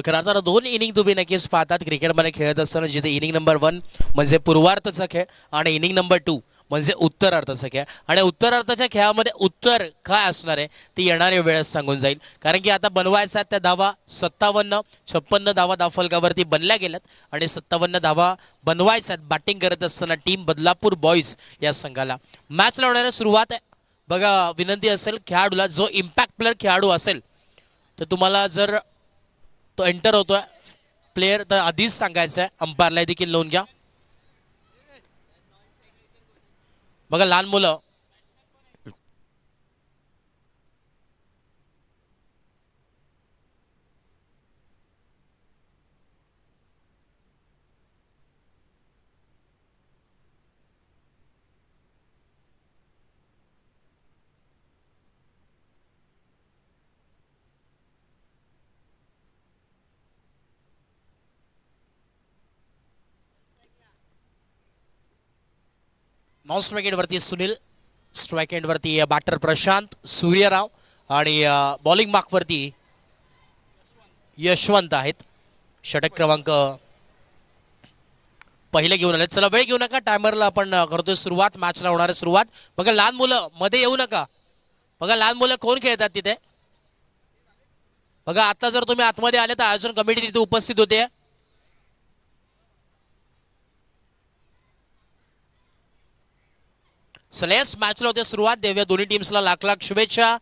खरं तर 2 इनिंग तुम्ही नक्कीच पाहतात क्रिकेटमध्ये खेळत असताना, जिथे इनिंग नंबर 1 म्हणजे पूर्वार्धाचा खेळ आणि इनिंग नंबर 2 म्हणजे उत्तरार्धाचा खेळ. आणि उत्तरार्धाच्या खेळामध्ये उत्तर काय असणार आहे ती येणाऱ्या वेळेस सांगून जाईल. कारण की आता बनवायचा त्या धावा 56 धावा धावफलकावरती बनल्या गेल्यात आणि 57 धावा बनवायच्यात बॅटिंग करत असताना टीम बदलापूर बॉईज या संघाला. मॅच लावण्याला सुरुवात आहे. बघा, विनंती असेल खेळाडूला, जो इम्पॅक्ट प्लेअर खेळाडू असेल तर तुम्हाला जर तो एंटर होतोय प्लेअर तर आधीच सांगायचं आहे. अंपायरला देखील नोंद घ्या. बघा, लहान मुलं नॉन स्ट्राईक एंडवरती सुनील, स्ट्राईक एंडवरती बॅटर प्रशांत सूर्यराव आणि बॉलिंग मार्कवरती यशवंत आहेत. षटक क्रमांक पहिले घेऊन आले. चला, वेळ घेऊ नका, टायमरला आपण करतोय सुरुवात, मॅचला होणार आहे सुरुवात. बघा, लहान मुलं मध्ये येऊ नका. बघा, लहान मुलं कोण खेळतात तिथे. बघा, आता जर तुम्ही आतमध्ये आले तर आयोजन कमिटी तिथे उपस्थित होते. सलेस मॅचला होते सुरुवात. देऊया दोन्ही टीम्सला लाख लाख शुभेच्छा.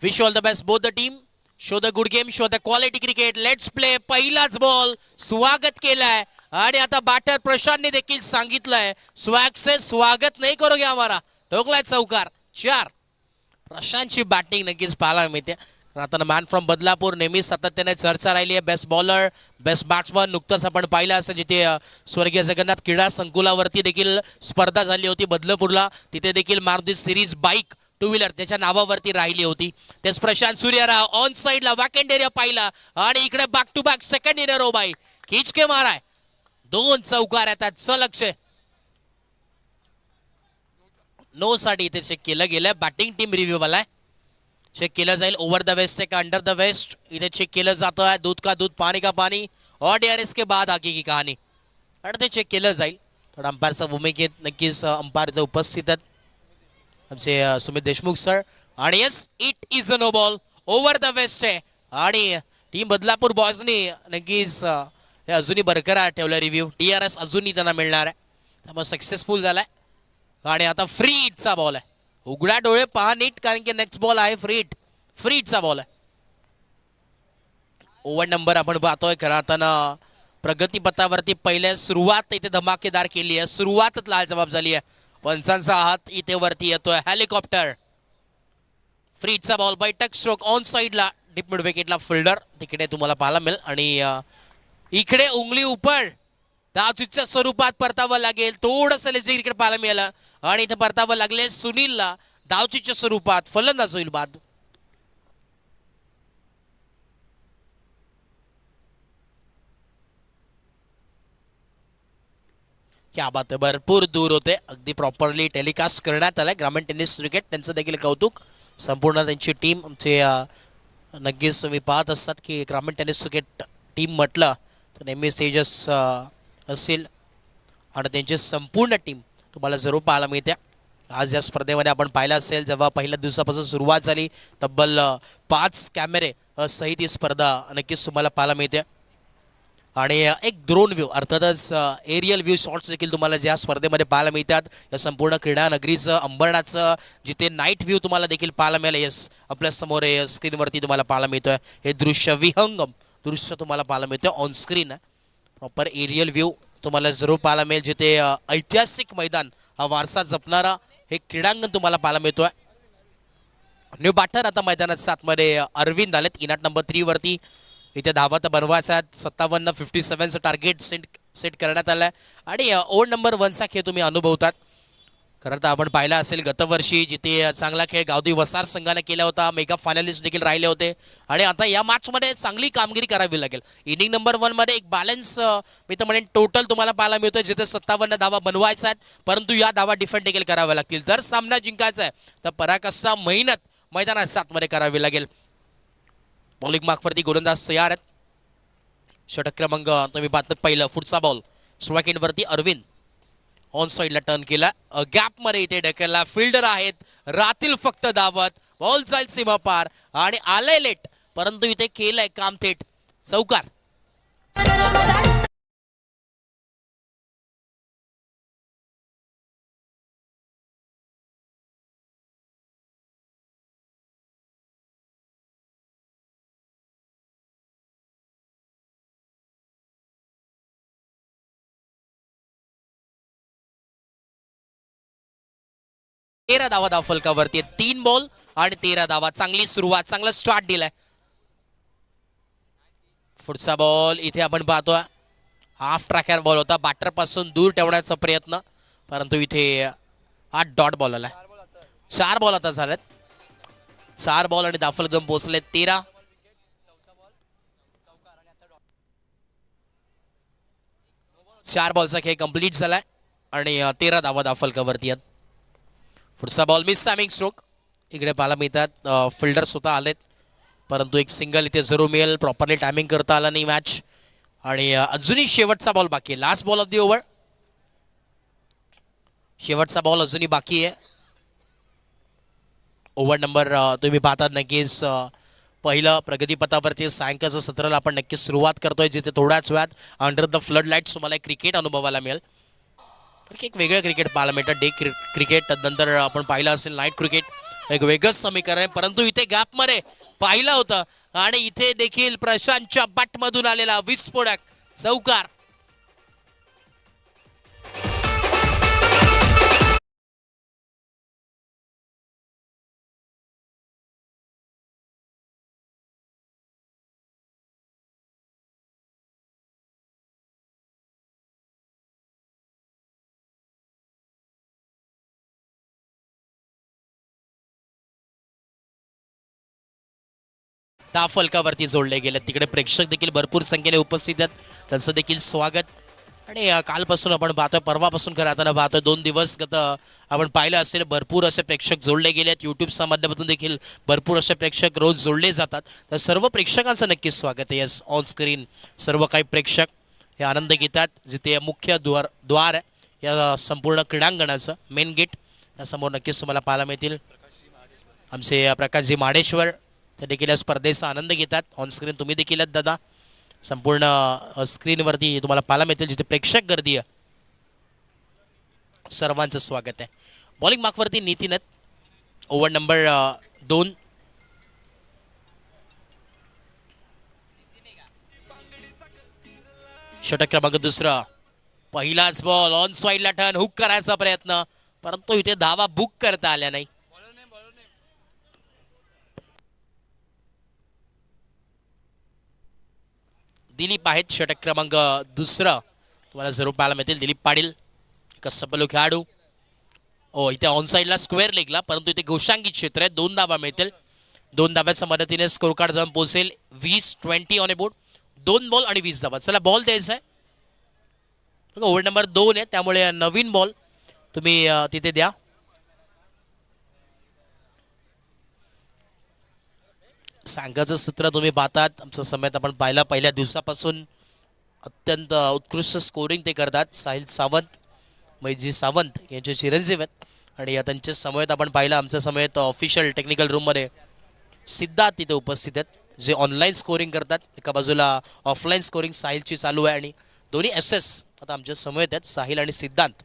Wish all the best both the team. Show the good game, show the quality cricket. Let's play. पहिलाच बॉल स्वागत केलाय आणि आता बॅटर प्रशांतने देखील सांगितलंय स्वॅग से स्वागत नाही करोगे हमारा. ठोकलाय चौकार 4. प्रशांतची बॅटिंग नक्कीच पाहायला मिळते. आता मॅन फ्रॉम बदलापूर नेहमी सातत्याने चर्चा राहिली आहे. Best bowler, best batsman. नुकतंच आपण पाहिलं असं जिथे स्वर्गीय जगन्नाथ क्रीडा संकुलावरती देखील स्पर्धा झाली होती बदलापूरला. तिथे देखील Maruti series bike two wheeler त्याच्या नावावरती राहिली होती. तेच प्रशांत सूर्यराव ऑन साईडला वॅकंड एरिया पाहिला आणि इकडे back to back second inning ओ बाई खिचके माराय. 2 चौकार येतात सलग. नो साठी इथे चेक केलं गेलं. बॅटिंग टीम रिव्ह्यू वाला चेक केलं जाईल. ओव्हर द वेस्ट का अंडर द वेस्ट इथे चेक केलं जातं आहे. दूध का दूध पानी का पानी और DRS के बाद आगे की कहाणी आणि ते चेक केलं जाईल. तर अंपायरच्या भूमिकेत नक्कीच अंपायर इथे उपस्थित आहेत आमचे सुमित देशमुख सर. आणि yes it is a no ball over the waist आहे आणि टीम बदलापूर बॉयजनी नक्कीच हे अजूनही बरकरार ठेवलं. रिव्ह्यू DRS अजूनही त्यांना मिळणार आहे त्यामुळे सक्सेसफुल झालाय. आणि आता फ्री हिटचा बॉल आहे. उघड्या डोळे पहा नीट कारण की नेक्स्ट बॉल आहे फ्री हिटचा बॉल आहे. ओव्हर नंबर आपण पाहतोय खरं आता प्रगतीपथावरती पहिल्या सुरुवात इथे धमाकेदार केली आहे. सुरुवातच लाल जबाब झाली आहे. पंचांचा हात इथे वरती येतोय. हेलिकॉप्टर फ्री हिटचा बॉल बाय टक स्ट्रोक ऑन साईडला डीप मिड विकेटला फिल्डर तिकडे तुम्हाला पाहायला मिळेल. आणि इकडे उंगली उपर धावचीच्या स्वरूपात परतावं लागेल. थोडंसं लेझी क्रिकेट पाहायला मिळालं आणि इथे परतावं लागले सुनीलला धावचीच्या स्वरूपात. फलंदाज होईल बाद. क्या बात आहे. भरपूर दूर होते. अगदी प्रॉपरली टेलिकास्ट करण्यात आलाय ग्रामीण टेनिस क्रिकेट. त्यांचं देखील कौतुक. संपूर्ण त्यांची टीम आमचे नक्कीच तुम्ही पाहत असतात की ग्रामीण टेनिस क्रिकेट टीम म्हटलं तर नेहमी तेजस असेल आणि त्यांची संपूर्ण टीम तुम्हाला जरूर पाहायला मिळते. आज या स्पर्धेमध्ये आपण पाहिलं असेल जेव्हा पहिल्या दिवसापासून सुरुवात झाली तब्बल 5 कॅमेरे सहित ही स्पर्धा नक्कीच तुम्हाला पाहायला मिळते. आणि एक ड्रोन व्ह्यू अर्थातच एरियल व्ह्यू शॉट्स देखील तुम्हाला ज्या स्पर्धेमध्ये पाहायला मिळतात. या संपूर्ण क्रीडा नगरीचं अंबरनाथचं जिथे नाईट व्ह्यू तुम्हाला देखील पाहायला मिळेल. येस आपल्या समोर स्क्रीनवरती तुम्हाला पाहायला मिळतोय हे दृश्य. विहंगम दृश्य तुम्हाला पाहायला मिळतं on screen. Proper aerial view तुम्हाला जरूर पाहायला मिळेल जिथे ऐतिहासिक मैदान हा वारसा जपणारा हे क्रीडांगण तुम्हाला पाहायला मिळतोय. न्यू बॅटर आता मैदानात 7 मध्ये अरविंद आलेत. इनाट नंबर 3 वरती इथे धावा तर बनवायचा आहेत. 57-57चं टार्गेट सेट करण्यात आलं आहे. आणि ओव्हर नंबर 1चा खेळ तुम्ही अनुभवतात. खरं तर आपण पाहिलं असेल गतवर्षी जिथे चांगला खेळ गावदी वसार संघाने केला होता. मेगा फायनलिस्ट देखील राहिले होते आणि आता या मॅचमध्ये चांगली कामगिरी करावी लागेल. इनिंग नंबर 1 मध्ये एक बॅलन्स मी तर म्हणेन टोटल तुम्हाला पाहायला मिळतोय जिथे 57 धावा बनवायचा आहेत परंतु या धावा डिफेंड देखील कराव्या लागतील. जर सामना जिंकायचा आहे तर पराकाष्ठा मेहनत मैदानात 7 मध्ये करावी लागेल. बॉलिंग मार्कवरती गोलंदाज तयार आहेत. षटक क्रमांक तुम्ही पाहतात पहिलं पुढचा बॉल स्ट्राईक एंडवरती अरविंद ऑन साईडला टर्न केला. गॅप मध्ये इथे ढकलला. फिल्डर आहेत रातील फक्त धावत. बॉल जाईल सीमा पार आणि आलंय लेट परंतु इथे केलंय काम थेट चौकार. तेरा धावा धाव फलकावरती 3 बॉल आणि 13 धावा. चांगली सुरुवात चांगला स्टार्ट दिलाय. पुढचा बॉल इथे आपण पाहतोय हाफ ट्रॅकर बॉल होता. बॅटर पासून दूर ठेवण्याचा प्रयत्न परंतु इथे 8 डॉट बॉल आलाय. 4 बॉल आता झालेत. 4 बॉल आणि धाव फलक पोहोचले 13. चार बॉलचा खेळ कंप्लीट झालाय आणि 13 धावा धाव फलकावरती आहेत. पुढचा बॉल मिस सॅमिंग स्ट्रोक इकडे पाहायला मिळतात. फिल्डर स्वतः आलेत परंतु एक सिंगल इथे जरूर मिळेल. प्रॉपरली टायमिंग करता आला नाही मॅच आणि अजूनही शेवटचा बॉल बाकी आहे. Last ball of the over. शेवटचा बॉल अजूनही बाकी आहे. ओव्हर नंबर तुम्ही पाहतात नक्कीच पहिलं प्रगतीपथावरती सायंकाळचं सत्राला आपण नक्कीच सुरुवात करतोय जिथे थोड्याच वेळात अंडर द फ्लड लाईट्स तुम्हाला क्रिकेट अनुभवायला मिळेल. एक वेगळं क्रिकेट पाहायला मिळतं. डे क्रिकेट नंतर आपण पाहिलं असेल नाईट क्रिकेट एक वेगळंच समीकरण आहे परंतु इथे गॅपमध्ये पाहिलं होतं आणि इथे देखील प्रशांतच्या बॅटमधून आलेला विस्फोटक चौकार. दहा फलकावरती जोडले गेले. तिकडे प्रेक्षक देखील भरपूर संख्येने उपस्थित आहेत, त्यांचं देखील स्वागत. आणि कालपासून आपण पाहतोय, परवापासून खरं आता पाहतोय, 2 दिवस गत आपण पाहिलं असेल भरपूर असे प्रेक्षक जोडले गेले आहेत. यूट्यूबच्या माध्यमातून देखील भरपूर असे प्रेक्षक रोज जोडले जातात. तर सर्व प्रेक्षकांचं नक्कीच स्वागत आहे. यस, ऑन स्क्रीन सर्व काही प्रेक्षक हे आनंद घेतात. जिथे मुख्य द्वार आहे या संपूर्ण क्रीडांगणाचं मेन गेट, त्यासमोर नक्कीच तुम्हाला पाहायला मिळतील आमचे प्रकाशजी माडेश्वर. ते देखील या स्पर्धेचा आनंद घेतात. ऑन स्क्रीन तुम्ही देखील आहेत दादा. संपूर्ण स्क्रीनवरती तुम्हाला पाहायला मिळतील जिथे प्रेक्षक गर्दी आहे. सर्वांचं स्वागत आहे. बॉलिंग मार्कवरती नितीन आहेत. Over number 2. षटक क्रमांक 2. पहिलाच बॉल ऑन साईडला टर्न, हुक करायचा प्रयत्न, परंतु इथे धावा बुक करता आल्या नाही. दिलीप आहेत षटक क्रमांक 2. तुम्हाला जरूर पाहायला मिळतील दिलीप पाटील, एक सबल खेळाडू. इथे ऑन साईडला स्क्वेअर लेगला, परंतु इथे घोषांकित क्षेत्र आहे. 2 धावा मिळतील. 2 धाव्याच्या मदतीने स्कोर कार्ड जाऊन पोहोचेल 20 ऑन ए बोर्ड. 2 बॉल आणि 20 धावा. चला बॉल द्यायचा आहे. ओव्हर नंबर 2 आहे, त्यामुळे नवीन बॉल तुम्ही तिथे द्या. सांगायचं सूत्र तुम्ही पाहतात. आमचं समय आपण पाहिला, पहिल्या दिवसापासून अत्यंत उत्कृष्ट स्कोरिंग ते करतात. साहिल सावंत, मैजी सावंत यांचे चिरंजीव आहेत. आणि त्यांच्या समयेत आपण पाहिलं, आमच्या समयेत ऑफिशियल टेक्निकल रूममध्ये सिद्धार्थ तिथे उपस्थित आहेत, जे ऑनलाईन स्कोरिंग करतात. एका बाजूला ऑफलाईन स्कोरिंग साहिलची चालू आहे आणि दोन्ही SS आता आमच्या समयेत आहेत. साहिल आणि Siddhant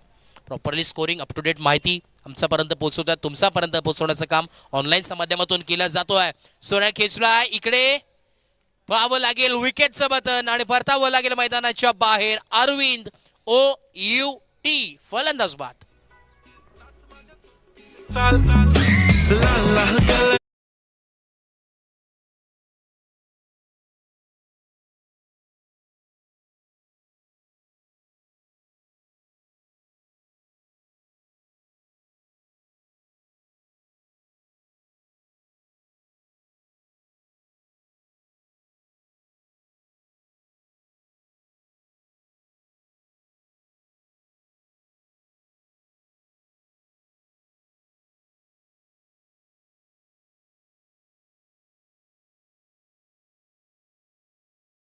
properly scoring, up to date माहिती आमच्यापर्यंत पोहोचवतात. तुमच्यापर्यंत पोहोचवण्याचं काम ऑनलाईनच्या माध्यमातून केलं जातो आहे. सोन्या खेचला, इकडे पाहावं लागेल विकेटचं बटन आणि परतावं लागेल मैदानाच्या बाहेर. अरविंद OUT फलंदाज बाद.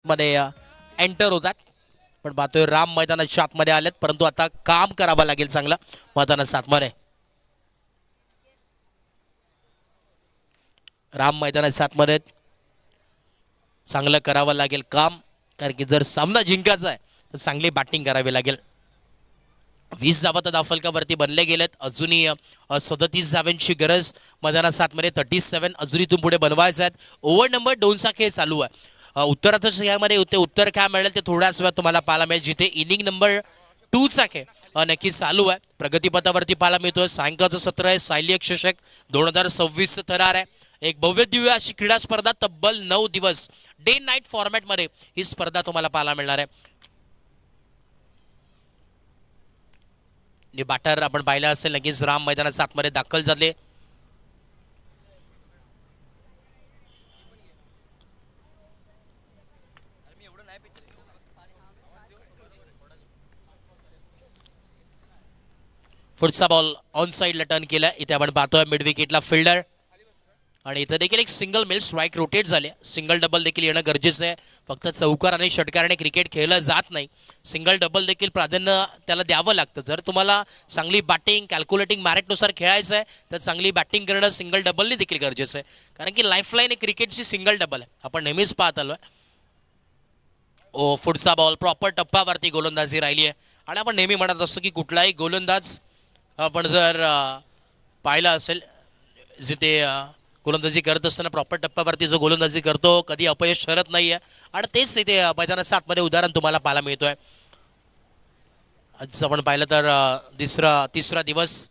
मध्ये एंटर होतात, पण पाहतोय राम मैदानाच्या आतमध्ये आलेत, परंतु आता काम करावं लागेल चांगलं मैदानाच्या आतमध्ये. राम मैदानाच्या आतमध्ये चांगलं करावं लागेल काम, कारण की जर सामना जिंकायचा आहे तर चांगली बॅटिंग करावी लागेल. 20 धावा तर दाफलकावरती बनले गेलेत. अजूनही 37 धाव्यांची गरज मैदानाच्या आतमध्ये. 37 अजूनही इथून पुढे बनवायचं आहेत. ओव्हर नंबर 2चा खेळ चालू आहे. उत्तराच्या यामध्ये उत्तर काय मिळेल ते थोड्याच वेळात तुम्हाला पाहायला मिळेल, जिथे इनिंग नंबर 2चा खेळ नक्की चालू आहे. प्रगतीपथावरती पाहायला मिळतोय. सायंकाळचं सत्र आहे. सायली चषक 2026 थरार आहे. एक भव्य दिव्य अशी क्रीडा स्पर्धा, तब्बल 9 दिवस डे नाईट फॉर्मॅटमध्ये ही स्पर्धा तुम्हाला पाहायला मिळणार आहे. बॅटर आपण पाहिलं असेल नक्कीच राम मैदानाच्या आतमध्ये दाखल झाले. पुढचा बॉल ऑन साईडला टर्न केला. इथे आपण पाहतोय मिड विकेटला फिल्डर, आणि इथे देखील एक सिंगल मिल स्ट्राईक रोटेट झाले. सिंगल डबल देखील येणं गरजेचं आहे. फक्त चौकार आणि षटकाराने क्रिकेट खेळलं जात नाही. सिंगल डबल देखील प्राधान्य त्याला द्यावं लागतं. जर तुम्हाला चांगली बॅटिंग कॅल्क्युलेटिंग मॅरिटनुसार खेळायचं आहे तर चांगली बॅटिंग करणं सिंगल डबलने देखील गरजेचं आहे, कारण की लाईफलाईन क्रिकेटची सिंगल डबल आहे. आपण नेहमीच पाहत आलो आहे. पुढचा बॉल प्रॉपर टप्प्यावरती गोलंदाजी राहिली आहे. आणि आपण नेहमी म्हणत असतो की कुठलाही गोलंदाज आपण जर पाहिला असेल, जिथे गोलंदाजी करत असताना प्रॉपर टप्प्यावरती जो गोलंदाजी करतो कधी अपयश ठरत नाही आहे. आणि तेच इथे मैदानाच्या आतमध्ये उदाहरण तुम्हाला पाहायला मिळतोय. आज आपण पाहिलं तर तिसरा दिवस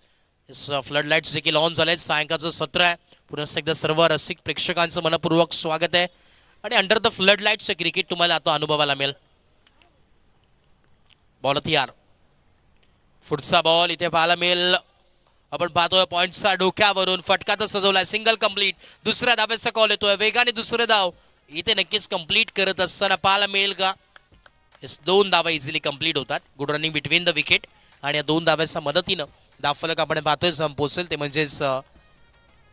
फ्लड लाईट्स देखील ऑन झाले. सायंकाळचं सत्र आहे. पुन्हा एकदा सर्व रसिक प्रेक्षकांचं मनपूर्वक स्वागत आहे. आणि अंडर द फ्लड लाईट्सचं क्रिकेट तुम्हाला आता अनुभवायला मिळेल. बॉल तयार. पुढचा बॉल इथे पाहायला मिळेल. आपण पाहतोय पॉइंटचा डोक्यावरून फटका तर सजवलाय. Single complete. दुसऱ्या धावेचा कॉल येतोय. वेगाने दुसरे धाव इथे नक्कीच कंप्लीट करत असताना पाहायला मिळेल का? येस, 2 धावा इझिली कंप्लीट होतात. Good running between the wicket. आणि या 2 धाव्याच्या मदतीनं धावफलक आपण पाहतोय पोहोचेल ते म्हणजेच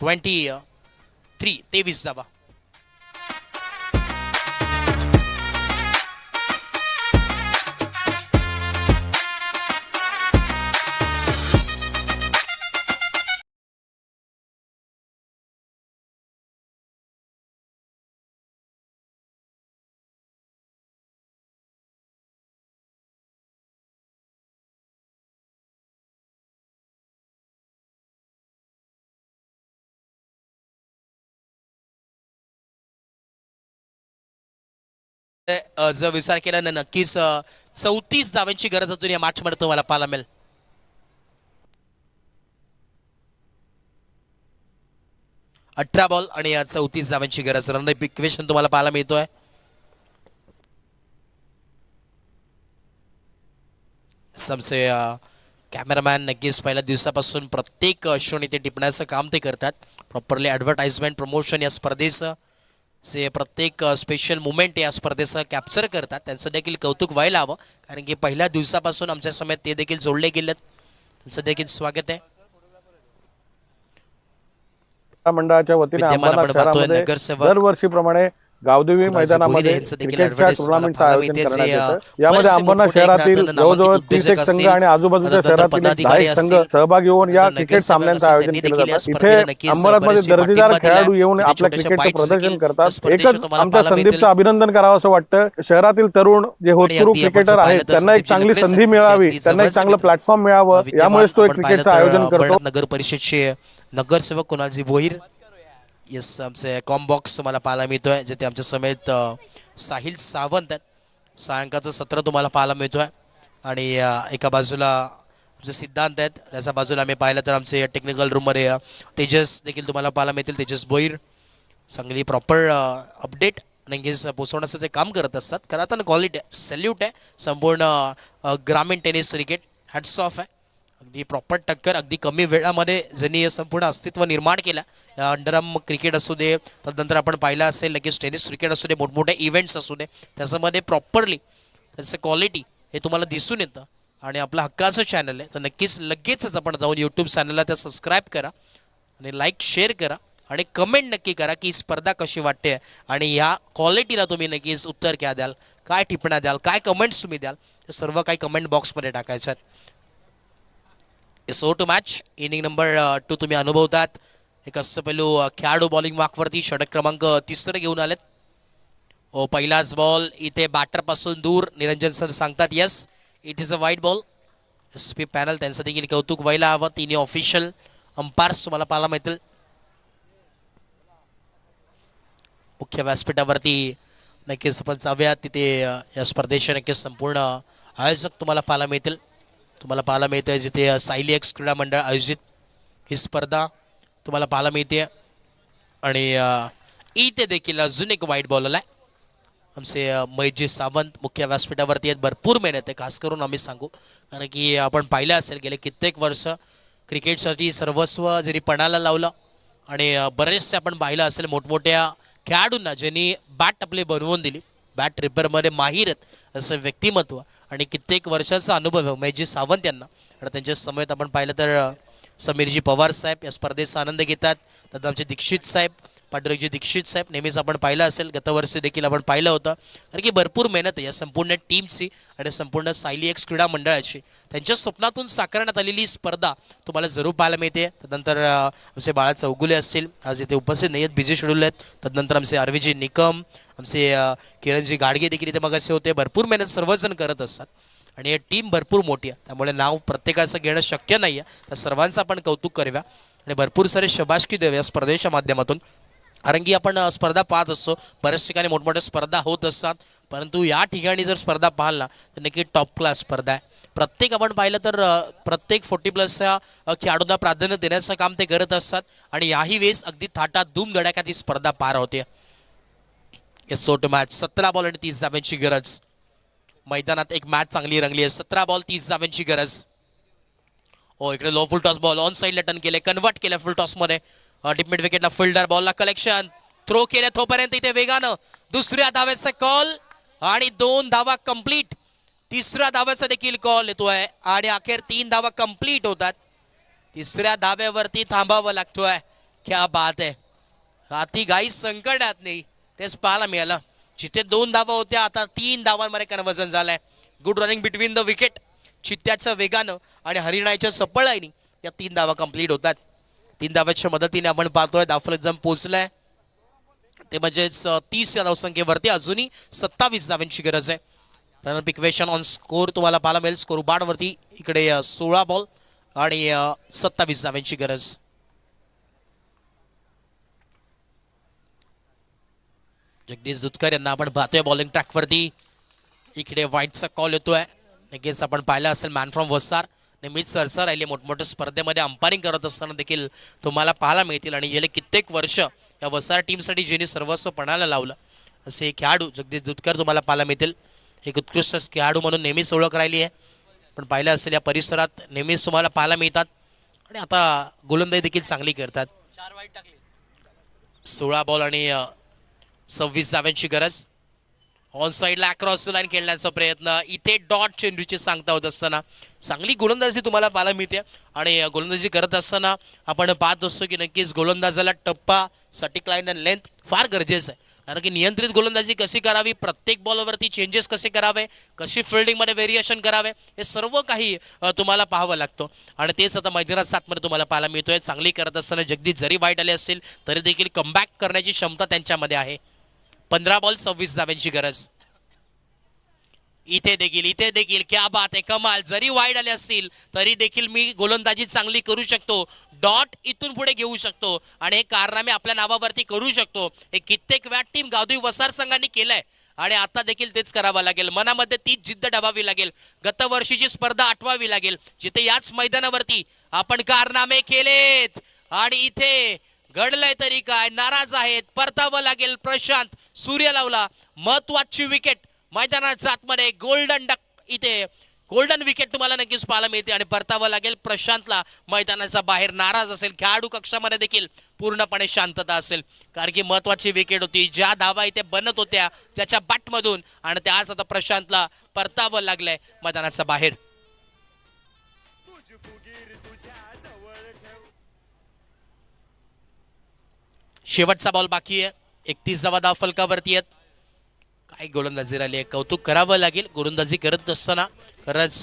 23 धावा. जर विचार केला ना नक्कीच 34 धावांची गरज अजून या मॅच मध्ये तुम्हाला पाहायला मिळेल. 18 बॉल आणि या 34 धावांची गरज. रनअप इक्वेशन तुम्हाला पाहायला मिळतोय. सबसे कॅमेरामॅन नक्कीच पहिल्या दिवसापासून प्रत्येक शोने ते टिपण्याचं काम ते करतात. प्रॉपरली ॲडव्हर्टाइजमेंट प्रमोशन या स्पर्धेचं से प्रत्येक स्पेशल मुमेंट या स्पर्धेचं कॅप्चर करतात. त्यांचं देखील कौतुक व्हायला हवं, कारण की पहिल्या दिवसापासून आमच्या समेत ते देखील जोडले गेलेत. त्यांचं देखील स्वागत आहे. मंडळाच्या वतीने विद्यमान आपण पाहतोय नगरसेवक दरवर्षीप्रमाणे गावदेवी मैदानामध्ये यांचं देखील क्रिकेटच्या advertise टुर्नामेंटचं मला आयोजन पाहायला करण्यात मिळते. येतं. यामध्ये बरेचसे अंबरनाथ मोठमोठे शहरातील नामांकित जवळजवळ 30 एक उद्योजक संघ असतील, आणि आजूबाजूच्या नंतर शहरातील 10 पदाधिकारी एक संघ असतील, सहभागी होऊन या नंतर क्रिकेट नगरसेवक सामन्यांचं असतील, आयोजन त्यांनी केलं देखील या जातं. स्पर्धेला इथे नक्कीच अंबरनाथमध्ये बरेचसे दर्जेदार पाठिंबा दिलाय. खेळाडू येऊन तिथे आपल्या छोटेसे क्रिकेटचं पाईप्स प्रदर्शन देखील करतात. स्पर्धेचं एकच तुम्हाला आमच्या पाहायला संदीपचं मिळतील. अभिनंदन करावं असं वाटतं. शहरातील तरुण जे होतकरू अगदी आपण क्रिकेटर जर आहेत पाहिलं तर त्यांना एक संदीपजी चांगली नकरे संधी सर, मिळावी, अगदी त्यांना एक जवळचे चांगलं मित्र. प्लॅटफॉर्म मिळावं, विद्यमान यामुळेच तो एक आपण क्रिकेटचं पाहिलं तर आयोजन करतो. अंबरनाथ नगर परिषदचे नगरसेवक कुणालजी भोईर. येस, आमचे कॉम बॉक्स तुम्हाला पाहायला मिळतोय, जिथे आमच्या समेत साहिल सावंत आहेत. सायंकाळचं सत्र तुम्हाला पाहायला मिळतोय. आणि एका बाजूला आमचे सिद्धांत आहेत, त्याच्या बाजूला आम्ही पाहिलं तर आमचे टेक्निकल रूममध्ये तेजस देखील तुम्हाला पाहायला मिळतील. तेजस भोईर चांगली प्रॉपर अपडेट नक्कीच पोचवण्याचं ते काम करत असतात. कारण आता क्वालिटी सॅल्यूट आहे संपूर्ण ग्रामीण टेनिस क्रिकेट. हॅट्स ऑफ आहे. अगदी प्रॉपर टक्कर अगदी कमी वेळामध्ये ज्यांनी संपूर्ण अस्तित्व निर्माण केलं. अंडरआर्म क्रिकेट असू दे, त्यानंतर आपण पाहिलं असेल लगेच टेनिस क्रिकेट असू दे, मोठमोठे इव्हेंट्स असू दे, त्याच्यामध्ये प्रॉपरली त्याचं क्वालिटी हे तुम्हाला दिसून येतं. आणि आपलं हक्काचं चॅनल आहे, तर नक्कीच लगेचच आपण जाऊन यूट्यूब चॅनलला त्या सबस्क्राईब करा आणि लाईक शेअर करा आणि कमेंट नक्की करा की स्पर्धा कशी वाटते. आणि ह्या क्वालिटीला तुम्ही नक्कीच उत्तर क्या द्याल, काय टिप्पण्या द्याल, काय कमेंट्स तुम्ही द्याल, ते सर्व काही कमेंट बॉक्समध्ये टाकायचं आहे. So to match inning number 2 तुम्ही अनुभवतात. एक असं पेलू खेळाडू बॉलिंग वाकवरती षटक क्रमांक 3 घेऊन आलेत. ओ पहिलाच बॉल इथे बॅटरपासून दूर. निरंजन सर सांगतात येस इट इज अ वाईट बॉल. एस पी पॅनल त्यांचं देखील कौतुक व्हायला हवं. तिन्ही ऑफिशियल अंपायर्स तुम्हाला पाहायला मिळतील. मुख्य व्यासपीठावरती नक्कीच आपण जाऊयात. तिथे या स्पर्धेचे नक्कीच संपूर्ण आयोजक तुम्हाला पाहायला मिळतील. तुम्हाला पाहायला मिळते जिथे सायली एक्स क्रीडा मंडळ आयोजित ही स्पर्धा तुम्हाला पाहायला मिळते. आणि इथे देखील अजून एक वाईट बॉल आला आहे. आमचे महेशजी सावंत मुख्य व्यासपीठावरती आहेत. भरपूर मेहनत आहे, खास करून आम्ही सांगू, कारण की आपण पाहिलं असेल गेले कित्येक वर्ष क्रिकेटसाठी सर्वस्व जरी पणाला लावलं. आणि बरेचसे आपण पाहिलं असेल मोठमोठ्या खेळाडूंना ज्यांनी बॅट आपली बनवून दिली, बॅट रिपेअरमध्ये माहीर आहेत असं व्यक्तिमत्व आणि कित्येक वर्षाचा अनुभव आहे महेशजी सावंत यांना. आणि त्यांच्या समवेत आपण पाहिलं तर समीरजी पवार साहेब या स्पर्धेचा आनंद घेतात. त्यात आमचे दीक्षित साहेब, पांडुरंगजी दीक्षित साहेब नेहमीच आपण पाहिलं असेल, गतवर्षी देखील आपण पाहिलं होतं. कारण की भरपूर मेहनत आहे या संपूर्ण टीमची आणि संपूर्ण सायली एक्स क्रीडा मंडळाची. त्यांच्या स्वप्नातून साकारण्यात आलेली स्पर्धा तुम्हाला जरूर पाहायला मिळते. त्यानंतर आमचे बाळा चौगुले असतील, आज इथे उपस्थित नाही आहेत, बिझी शेड्यूल आहेत. त्यानंतर आमचे आरवीजी निकम, आमचे किरणजी गाडगे देखील इथे मगाशी होते. भरपूर मेहनत सर्वजण करत असतात आणि ही टीम भरपूर मोठी आहे, त्यामुळे नाव प्रत्येकाचं घेणं शक्य नाही आहे. तर सर्वांचं आपण कौतुक करूया आणि भरपूर सारे शबाशकी देऊया स्पर्धेच्या माध्यमातून. कारण की आपण स्पर्धा पाहत असतो, बऱ्याच ठिकाणी मोठमोठ्या स्पर्धा होत असतात, परंतु या ठिकाणी जर स्पर्धा पाहिला तर नक्की टॉप क्लास स्पर्धा आहे. प्रत्येक आपण पाहिलं तर प्रत्येक 40+ खेळाडूंना प्राधान्य देण्याचं काम ते करत असतात. आणि याही वेळेस अगदी थाटात धूमधडाक्यात ही स्पर्धा पार होते. सोट मॅच 17 बॉल आणि 30 धाव्यांची गरज. मैदानात एक मॅच चांगली रंगली आहे. 17 बॉल 30 धाव्यांची गरज. ओ इकडे low full toss ball on साईडला टर्न केले, कन्वर्ट केलं फुल टॉसमध्ये. टिपमिट विकेटला फिल्डर, बॉलला कलेक्शन थ्रो केल्या तोपर्यंत इथे वेगानं दुसऱ्या धावेचा कॉल आणि 2 धावा कंप्लीट. तिसऱ्या धाव्याचा देखील कॉल येतोय आणि अखेर 3 धावा कंप्लीट होतात. तिसऱ्या धाव्यावरती थांबावं लागतोय. क्या बात आहे. हाती गाई संकटात नाही तेच पाहायला मिळालं. जिथे 2 धावा होत्या आता 3 धावांमध्ये कन्वर्जन झालंय. Good running between the wicket. चित्त्याच्या वेगानं आणि हरिणाच्या सपळाईनी या 3 धावा कंप्लीट होतात. 3 धाव्याच्या मदतीने आपण पाहतोय धावफलक जम पोहोचलाय ते म्हणजेच 30 या धावसंख्येवरती अजूनही 27 धावांची गरज आहे. रनअप इक्वेशन ऑन स्कोर तुम्हाला पाहायला मिळेल. स्कोर बाडवरती इकडे 16 बॉल आणि 27 धावांची गरज. जगदीश दुधकर यांना आपण पाहतोय बॉलिंग ट्रॅकवरती. इकडे वाईटचा कॉल येतोय. नक्कीच आपण पाहिलं असेल मॅन फ्रॉम वसार नेहमीच सरसर राहिले मोठमोठ्या स्पर्धेमध्ये अंपायरिंग करत असताना देखील तुम्हाला पाहायला मिळतील. आणि गेले कित्येक वर्ष या वसार टीमसाठी ज्यांनी सर्वस्व पणाला लावलं असे खेळाडू जगदीश दुधकर तुम्हाला पाहायला मिळतील. एक उत्कृष्ट खेळाडू म्हणून नेहमीच ओळख राहिली आहे. पण पाहिलं असेल या परिसरात नेहमीच तुम्हाला पाहायला मिळतात आणि आता गोलंदाजी देखील चांगली करतात. 16 बॉल आणि 26 धाव्यांची गरज. ऑन साईडला अक्रॉस लाईन खेळण्याचा प्रयत्न. इथे डॉट चेंडूची सांगता होत असताना चांगली गोलंदाजी तुम्हाला पाहायला मिळते. आणि गोलंदाजी करत असताना आपण पाहत असतो की नक्कीच गोलंदाजाला टप्पा सटीक लाईन अँड लेंथ फार गरजेचं आहे. कारण की नियंत्रित गोलंदाजी कशी करावी, प्रत्येक बॉलवरती चेंजेस कसे करावे, कशी फिल्डिंगमध्ये व्हेरिएशन करावे हे सर्व काही तुम्हाला पाहावं लागतं. आणि तेच आता मैदानात 7मध्ये तुम्हाला पाहायला मिळतोय. चांगली करत असताना जगदीश जरी वाईट आले असतील तरी देखील कमबॅक करण्याची क्षमता त्यांच्यामध्ये आहे. 15 बॉल 26 धाव्यांची गरज. इथे देखील क्या बात आहे, कमाल. जरी वाईड आले असतील तरी देखील मी गोलंदाजी चांगली करू शकतो, डॉट इथून पुढे घेऊ शकतो आणि हे कारनामे आपल्या नावावरती करू शकतो. हे कित्येक वेळा टीम गावदेवी वसार संघाने केलंय आणि आता देखील तेच करावं लागेल. मनामध्ये तीच जिद्द ठेवावी लागेल. गतवर्षीची स्पर्धा आठवावी लागेल जिथे याच मैदानावरती आपण कारनामे केलेत आणि इथे घडलंय तरी काय, नाराज आहेत. परतावं लागेल. प्रशांत सूर्य लावला महत्वाची विकेट मैदानात आतमध्ये. गोल्डन डक इथे गोल्डन विकेट तुम्हाला नक्कीच पाहायला मिळते आणि परतावं लागेल प्रशांतला. मैदानाचा बाहेर नाराज असेल. खेळाडू कक्षामध्ये देखील पूर्णपणे शांतता असेल कारण की महत्वाची विकेट होती. ज्या धावा इथे बनत होत्या ज्याच्या बॅटमधून आणि त्याच आता प्रशांतला परतावं लागलंय मैदानाचा बाहेर. शेवटचा बॉल बाकी आहे. 31 धावा धाव फलकावरती आहेत. काय गोलंदाजी राहिली आहे, कौतुक करावं लागेल. गोलंदाजी करत असताना खरंच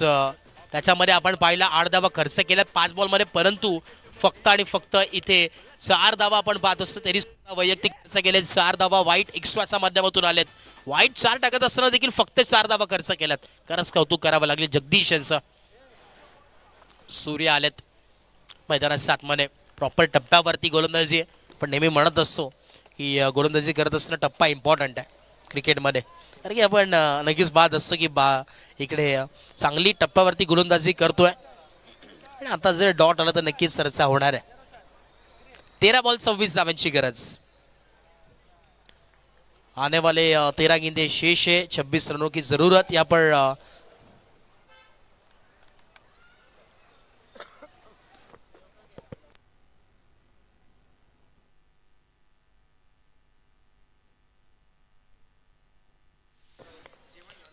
त्याच्यामध्ये आपण पाहिला 8 धावा खर्च केल्या 5 बॉलमध्ये, परंतु फक्त आणि फक्त इथे 4 धावा आपण पाहत असतो तरी वैयक्तिक खर्च केले. 4 धावा वाईट एक्स्ट्राच्या माध्यमातून आलेत. वाईट 4 टाकत असताना देखील फक्त 4 धावा खर्च केल्यात. खरंच कौतुक करावं लागेल जगदीश यांचं. सूर्य आलेत मैदानाच्या आतमध्ये. प्रॉपर टप्प्यावरती गोलंदाजी आहे. पण नेहमी म्हणत असतो की गोलंदाजी करत असताना टप्पा इम्पॉर्टंट आहे क्रिकेटमध्ये. कारण की आपण नक्कीच पाहत असतो की इकडे चांगली टप्प्यावरती गोलंदाजी करतोय आणि आता जर डॉट आला तर नक्कीच सरसा होणार आहे. 13 बॉल 26 धाव्यांची गरज. आने वाले 13 गेंदे शेष है, 26 रनों की जरूरत. यहाँ पर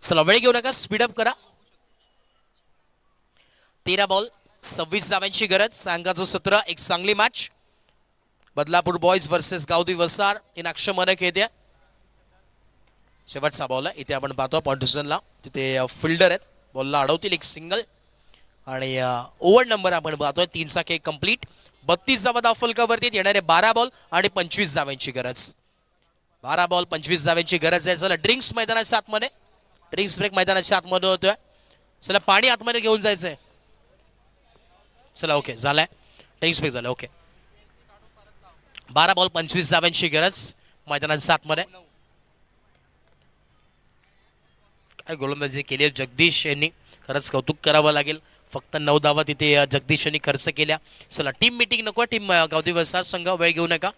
चला वेळ घेऊ नका, स्पीडअप करा. 13 बॉल 26 धाव्यांची गरज. सांगाचं सत्र एक चांगली match. Badlapur boys versus Gavdevi Vasar इन अक्षमने खेळते. शेवटचा बॉल आहे. इथे आपण पाहतो पॉइंटला तिथे फिल्डर आहेत. बॉलला अडवतील एक सिंगल आणि ओव्हर नंबर आपण पाहतोय 3 चा खेळ कंप्लीट. 32 धावा धाव फलकावरती येणारे 12 बॉल आणि 25 धाव्यांची गरज. 12 बॉल 25 धाव्यांची गरज आहे. चला ड्रिंक्स मैदानाच्या आतमध्ये. ड्रिंक्स ब्रेक मैदानाच्या आतमध्ये होतोय. चला पाणी आतमध्ये घेऊन जायचंय. चला ओके झालाय. ड्रिंक्स ब्रेक झाला. ओके 12 बॉल 25 धाव्यांची गरज मैदानाच्या आतमध्ये. काय गोलंदाजी केली जगदीश यांनी, खरंच कौतुक करावं लागेल. फक्त 9 धावा तिथे जगदीश यांनी खर्च केल्या. चला टीम मीटिंग नको, टीम गावदेवी वसार संघ वेळ घेऊ नका.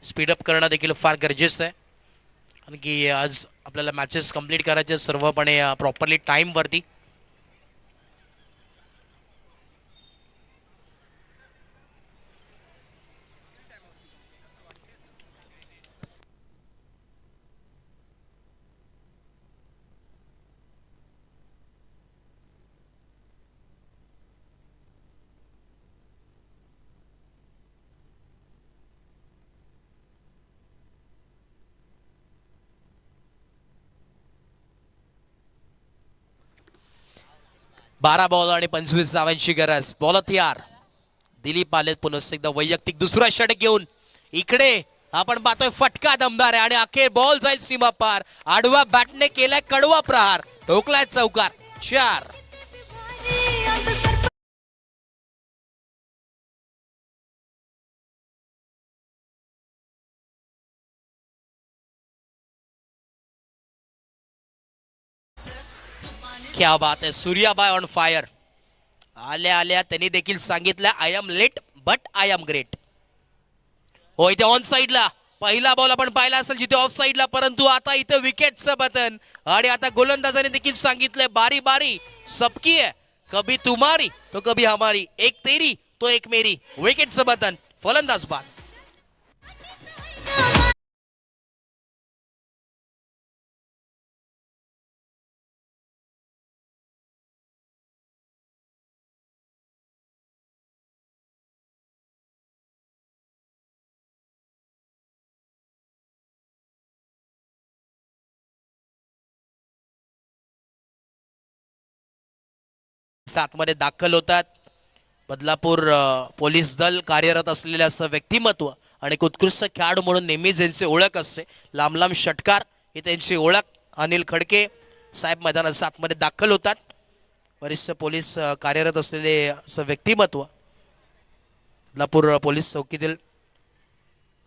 स्पीडअप करणं देखील फार गरजेचं आहे कारण की आज आपल्याला मॅचेस कंप्लीट करायचे सर्वपणे प्रॉपरली टाईमवरती. 12 बॉल आणि 25 धावांची गरज. बॉल तयार. दिलीप आले पुन्हा एकदा वैयक्तिक दुसरा षटक घेऊन. इकडे आपण पाहतोय फटका दमदार आहे आणि अखेर बॉल जाईल सीमा पार. आडवा बॅटने केलाय कडवा प्रहार. ठोकलाय चौकार. 4. क्या बात आहे. Suryabai on fire. आल्या आल्या त्यांनी देखील सांगितलं I am late but I am great. हो इथे ऑन साइडला पहिला बॉल आपण पाहिला असेल जिथे ऑफ साइडला, परंतु आता इथे विकेटचं बटन. आणि आता गोलंदाजाने देखील सांगितलंय बारी बारी सबकी है, कभी तुम्हारी तो कभी हमारी, एक तेरी तो एक मेरी. विकेटचं बटन. फलंदाज बाद. सातमध्ये दाखल होतात. बदलापूर पोलीस दल कार्यरत असलेले असं व्यक्तिमत्व आणि एक उत्कृष्ट खेळाडू म्हणून नेहमीच यांची ओळख असते. लांब लांब षटकार ही त्यांची ओळख. अनिल खडके साहेब मैदानात सातमध्ये दाखल होतात. वरिष्ठ पोलीस कार्यरत असलेले असं व्यक्तिमत्व. बदलापूर पोलीस चौकीतील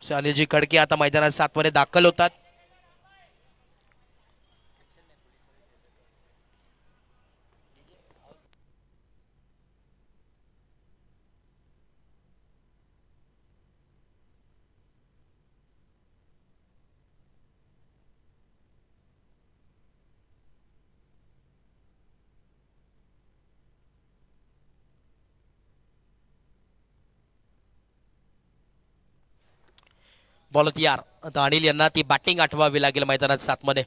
अनिलजी खडके आता मैदानात सातमध्ये दाखल होतात. बॉल तयार. आता अनिल यांना ती बॅटिंग आठवावी लागेल मैदानात सातमध्ये.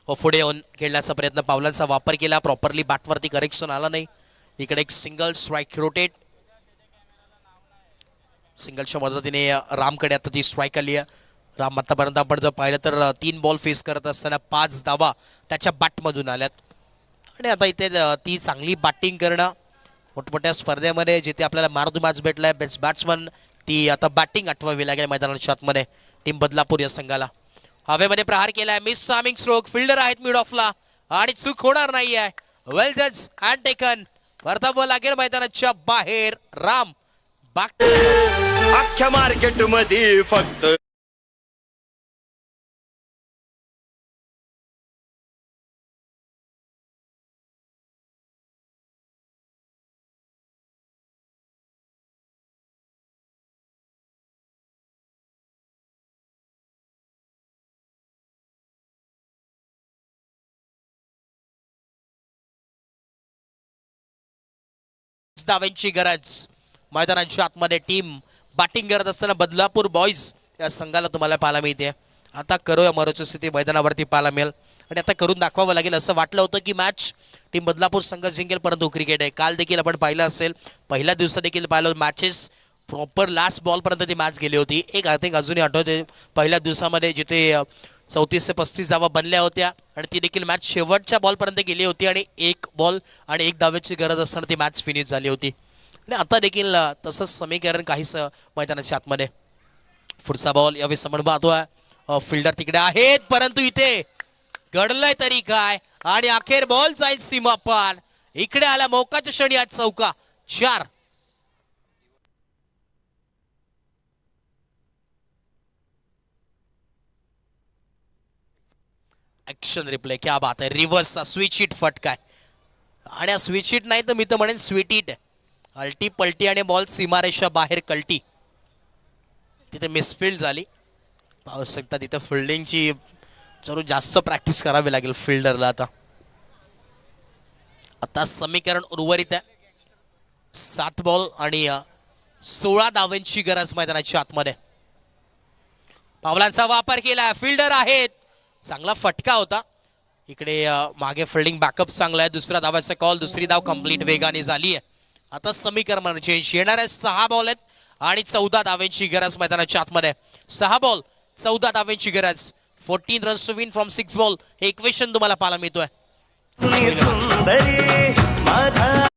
पुढे येऊन खेळण्याचा प्रयत्न, पावलांचा वापर केला, प्रॉपरली बॅटवरती करेक्शन आला नाही. इकडे एक सिंगल स्ट्राईक रोटेट. सिंगलच्या मदतीने रामकडे आता ती स्ट्राईक आली आहे. राम आतापर्यंत आपण जर पाहिलं तर 3 बॉल फेस करत असताना 5 धावा त्याच्या बॅटमधून आल्यात. आणि आता इथे ती चांगली बॅटिंग करणं मोठमोठ्या स्पर्धेमध्ये जिथे आपल्याला मॅन ऑफ द मॅच भेटलाय, बेस्ट बॅट्समन, ती आता बॅटिंग आठवावी लागेल मैदानाच्या आतमध्ये टीम बदलापूर या संघाला. हवेमध्ये प्रहार केलाय. Mistiming stroke. फिल्डर आहेत मिड ऑफला आणि चूक होणार नाही आहे. वेल जज अँड टेकन. वर्तव्य लागेल मैदानाच्या बाहेर. राम बॅक. अख्ख्या मार्केट मध्ये फक्त धावांची गरज. मैदानाच्या आतमध्ये टीम बॅटिंग करत असताना बदलापूर बॉईज या संघाला तुम्हाला पाहायला मिळते. आता करूया मरोची स्थिती मैदानावरती पाहायला मिळेल आणि आता करून दाखवावं लागेल. असं वाटलं होतं की मॅच टीम बदलापूर संघ जिंकेल, परंतु क्रिकेट आहे. काल देखील आपण पाहिलं असेल, पहिल्या दिवसात देखील पाहिलं मॅचेस प्रॉपर लास्ट बॉलपर्यंत ती मॅच गेली होती. एक आय थिंक अजूनही आठवते पहिल्या दिवसामध्ये जिथे 34 ते 35 धावा बनल्या होत्या आणि ती देखील मॅच शेवटच्या बॉलपर्यंत गेली होती आणि 1 बॉल आणि 1 धावेची गरज असताना ती मॅच फिनिश झाली होती. आणि आता देखील तसंच समीकरण काहीच मैदानाच्या आतमध्ये. पुढचा बॉल यावेळी समोर पाहतोय. फिल्डर तिकडे आहेत, परंतु इथे घडलंय तरी काय आणि अखेर बॉल जाईल सीमा पार. इकडे आला मोकाच्या क्षणी आज चौका. 4. Action replay. क्या बात आहे. रिव्हर्सचा स्विच हिट फटका आहे आणि स्विच हिट नाही तर मी तर म्हणेन स्वीट हिट. अल्टी पलटी आणि बॉल सीमारेषा बाहेर कल्टी. तिथे मिसफिल्ड झाली. पाहू शकता तिथे फिल्डिंगची जरूर जास्त प्रॅक्टिस करावी लागेल फिल्डरला. आता समीकरण उर्वरित आहे. 7 बॉल आणि 16 धावांची गरज मैदानाच्या आतमध्ये. पावलांचा वापर केला. फिल्डर आहेत. चांगला फटका होता. इकडे मागे फिल्डिंग बॅकअप चांगला आहे. दुसरा धावाचा कॉल. दुसरी धाव कंप्लीट वेगाने झाली आहे. आता समीकरण चेंज. येणाऱ्या 6 बॉल आहेत आणि 14 धावांची गरज मैदानाच्या आतमध्ये. 6 बॉल 14 धावांची गरज. 14 runs to win from 6 ball हे इक्वेशन तुम्हाला पाहायला मिळतोय. माझ्या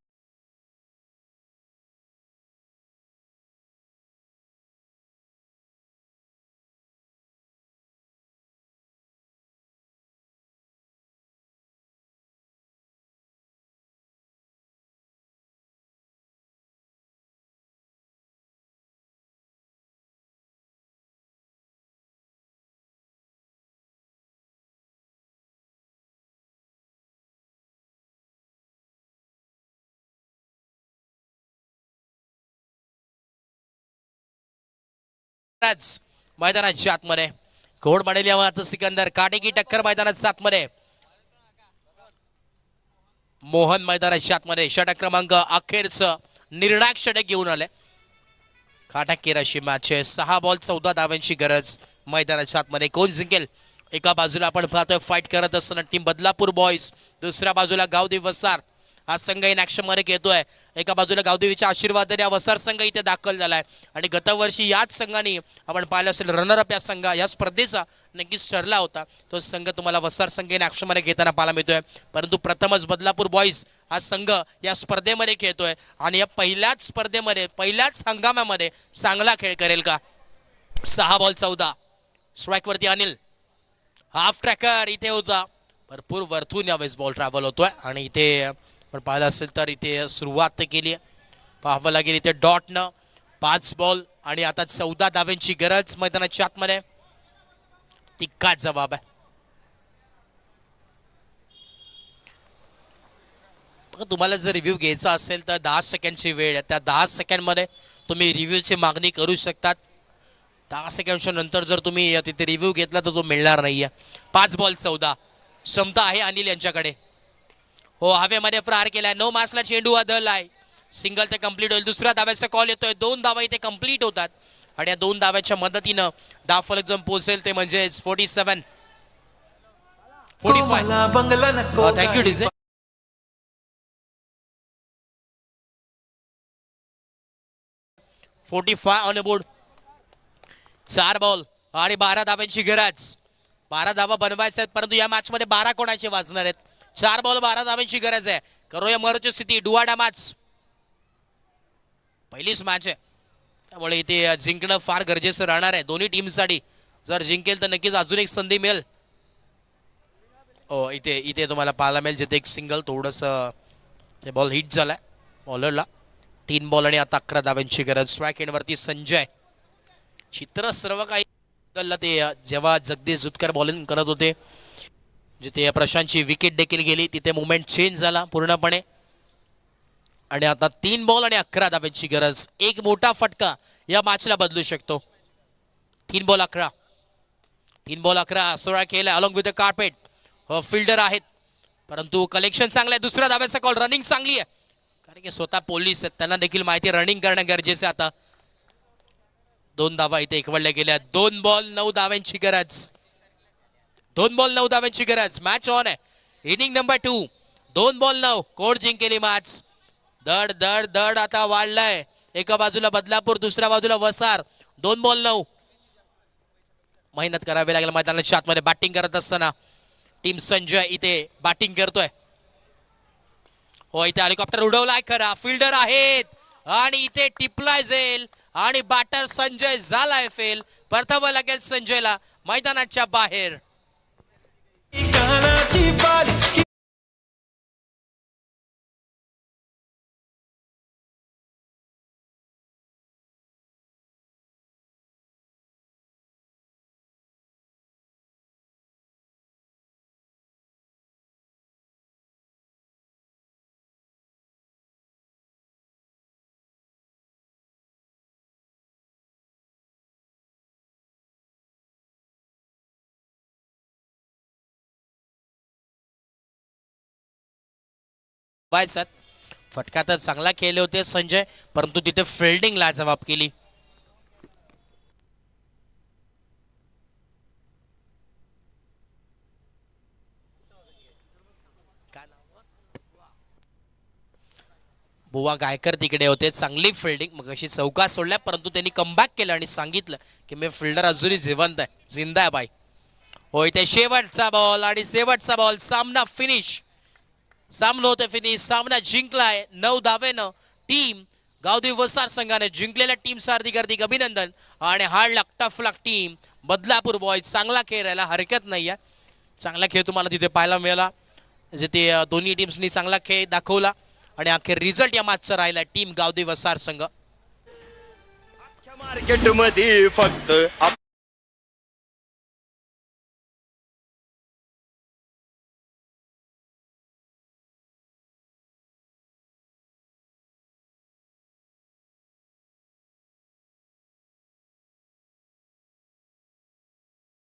मैदानाच्या आतमध्ये घोड मांडेल यावाचा सिकंदर काटेकी टक्कर मैदानाच्या आतमध्ये मोहन मैदानाच्या आतमध्ये षटक क्रमांक अखेरचं निर्णायक षटक घेऊन आले काटाकीर अशी मॅच आहे 6 बॉल 14 धावांची गरज मैदानाच्या आतमध्ये कोण जिंकेल एका बाजूला आपण पाहतोय फाईट करत असताना टीम बदलापूर बॉयज दुसऱ्या बाजूला गावदेवी वसार हा संघ इन ऍक्शन मध्ये घेतोय एका बाजूला गावदेवीच्या आशीर्वादाने वसार संघ इथे दाखल झालाय आणि गतवर्षी याच संघाने आपण पाहिलं असेल रनर अप या स्पर्धेचा नक्कीच ठरला होता तो संघ तुम्हाला वसार संघ इन ऍक्शन मध्ये घेताना पाहायला मिळतोय परंतु प्रथमच बदलापूर बॉयज हा संघ या स्पर्धेमध्ये खेळतोय आणि या पहिल्याच स्पर्धेमध्ये पहिल्याच हंगामामध्ये चांगला खेळ करेल का 6 बॉल 14 स्ट्राईक वरती अनिल हाफ ट्रॅकर इथे होता भरपूर वरतून यावेळेस बॉल ट्रॅव्हल होतोय आणि इथे पण पाहिलं असेल तर इथे सुरुवात केली आहे पाहावं लागेल इथे डॉटनं 5 बॉल आणि आता 14 धाव्यांची गरज मैदानाच्या आतमध्ये तिक्काच जबाब आहे तुम्हाला जर रिव्ह्यू घ्यायचा असेल तर 10 सेकंडची वेळ आहे त्या 10 सेकंडमध्ये तुम्ही रिव्ह्यूची मागणी करू शकतात 10 सेकंडच्या नंतर जर तुम्ही तिथे रिव्ह्यू घेतला तर तो मिळणार नाहीये 5 बॉल 14 क्षमता आहे अनिल यांच्याकडे हो हवेमध्ये प्रहार केलाय नो मासला चेंडू आदळलाय सिंगल ते कंप्लीट होईल दुसऱ्या धाव्याचा कॉल येतोय 2 धावा इथे कंप्लीट होतात आणि या 2 धाव्याच्या मदतीनं धावफलक जम पोहोचेल ते म्हणजे 47 45 thank you DJ 45 on board 4 ball आणि 12 धाव्यांची गरज 12 धावा बनवायच्या आहेत परंतु या मॅच मध्ये 12 कोणाचे वाजणार आहेत 4 बॉल 12 धाव्यांची गरज आहे करूया मरची स्थिती डुवाडा मॅच पहिलीच मॅच आहे त्यामुळे इथे जिंकणं फार गरजेचं राहणार आहे दोन्ही टीमसाठी जर जिंकेल तर नक्कीच अजून एक संधी मिळेल हो इथे इथे तुम्हाला पाहायला मिळेल जिथे एक सिंगल थोडंसं ते बॉल हिट झालाय बॉलरला 3 बॉल आणि आता 11 धाव्यांची गरज स्ट्राईक एंडवरती संजय चित्र सर्व काही बदललं ते जेव्हा जगदीश जुतकर बॉलिंग करत होते जिथे प्रशांतची विकेट देखील गेली तिथे मुवमेंट चेंज झाला पूर्णपणे आणि आता 3 बॉल आणि 11 धाव्यांची गरज एक मोठा फटका या मॅचला बदलू शकतो 3 बॉल 11 सोळा खेळला along with the carpet fielder आहेत परंतु कलेक्शन चांगलं आहे दुसऱ्या धाव्याचा कॉल रनिंग चांगली आहे कारण की स्वतः पोलीस आहेत त्यांना देखील माहिती रनिंग करणं गरजेचं आता 2 धावा इथे एकवडल्या गेल्या 2 बॉल 9 धाव्यांची गरज 2 बॉल 9 धाव्यांची गरज मॅच ऑन आहे इनिंग नंबर 2 2 बॉल 9 कोण जिंकेली मॅच दड दड दड आता वाढलाय एका बाजूला बदलापूर दुसऱ्या बाजूला वसार 2 बॉल 9 मेहनत करावी लागेल मैदानाच्या आतमध्ये बॅटिंग करत असताना टीम संजय इथे बॅटिंग करतोय हो इथे हेलिकॉप्टर उडवलाय खरा फिल्डर आहेत आणि इथे टिपलाय जाईल आणि बॅटर संजय झालाय फेल परतावं लागेल संजयला मैदानाच्या बाहेर फटका तर चांगला खेळले होते संजय परंतु तिथे फिल्डिंग लाजवाब केली बुवा गायकर तिकडे होते चांगली फिल्डिंग मग अशी चौका सोडल्या परंतु त्यांनी कमबॅक केलं आणि सांगितलं की मी फिल्डर अजूनही जिवंत आहे जिंदा आहे बाई हो इथे शेवटचा बॉल आणि शेवटचा बॉल सामना फिनिश सामना होतं फिनिश. सामना जिंकलाय 9 धावेनं टीम गावदेवी वसार संघाने जिंकलेल्या टीमचं हार्दिक हार्दिक अभिनंदन. आणि हार्ड लक टफ लक टीम बदलापूर बॉयज चांगला खेळ राहिला, हरकत नाही आहे. चांगला खेळ तुम्हाला तिथे पाहायला मिळाला, जे ते दोन्ही टीम्सनी चांगला खेळ दाखवला आणि अखेर रिझल्ट या मॅचचा राहिला टीम गावदेवी वसार संघ. मार्केट मध्ये फक्त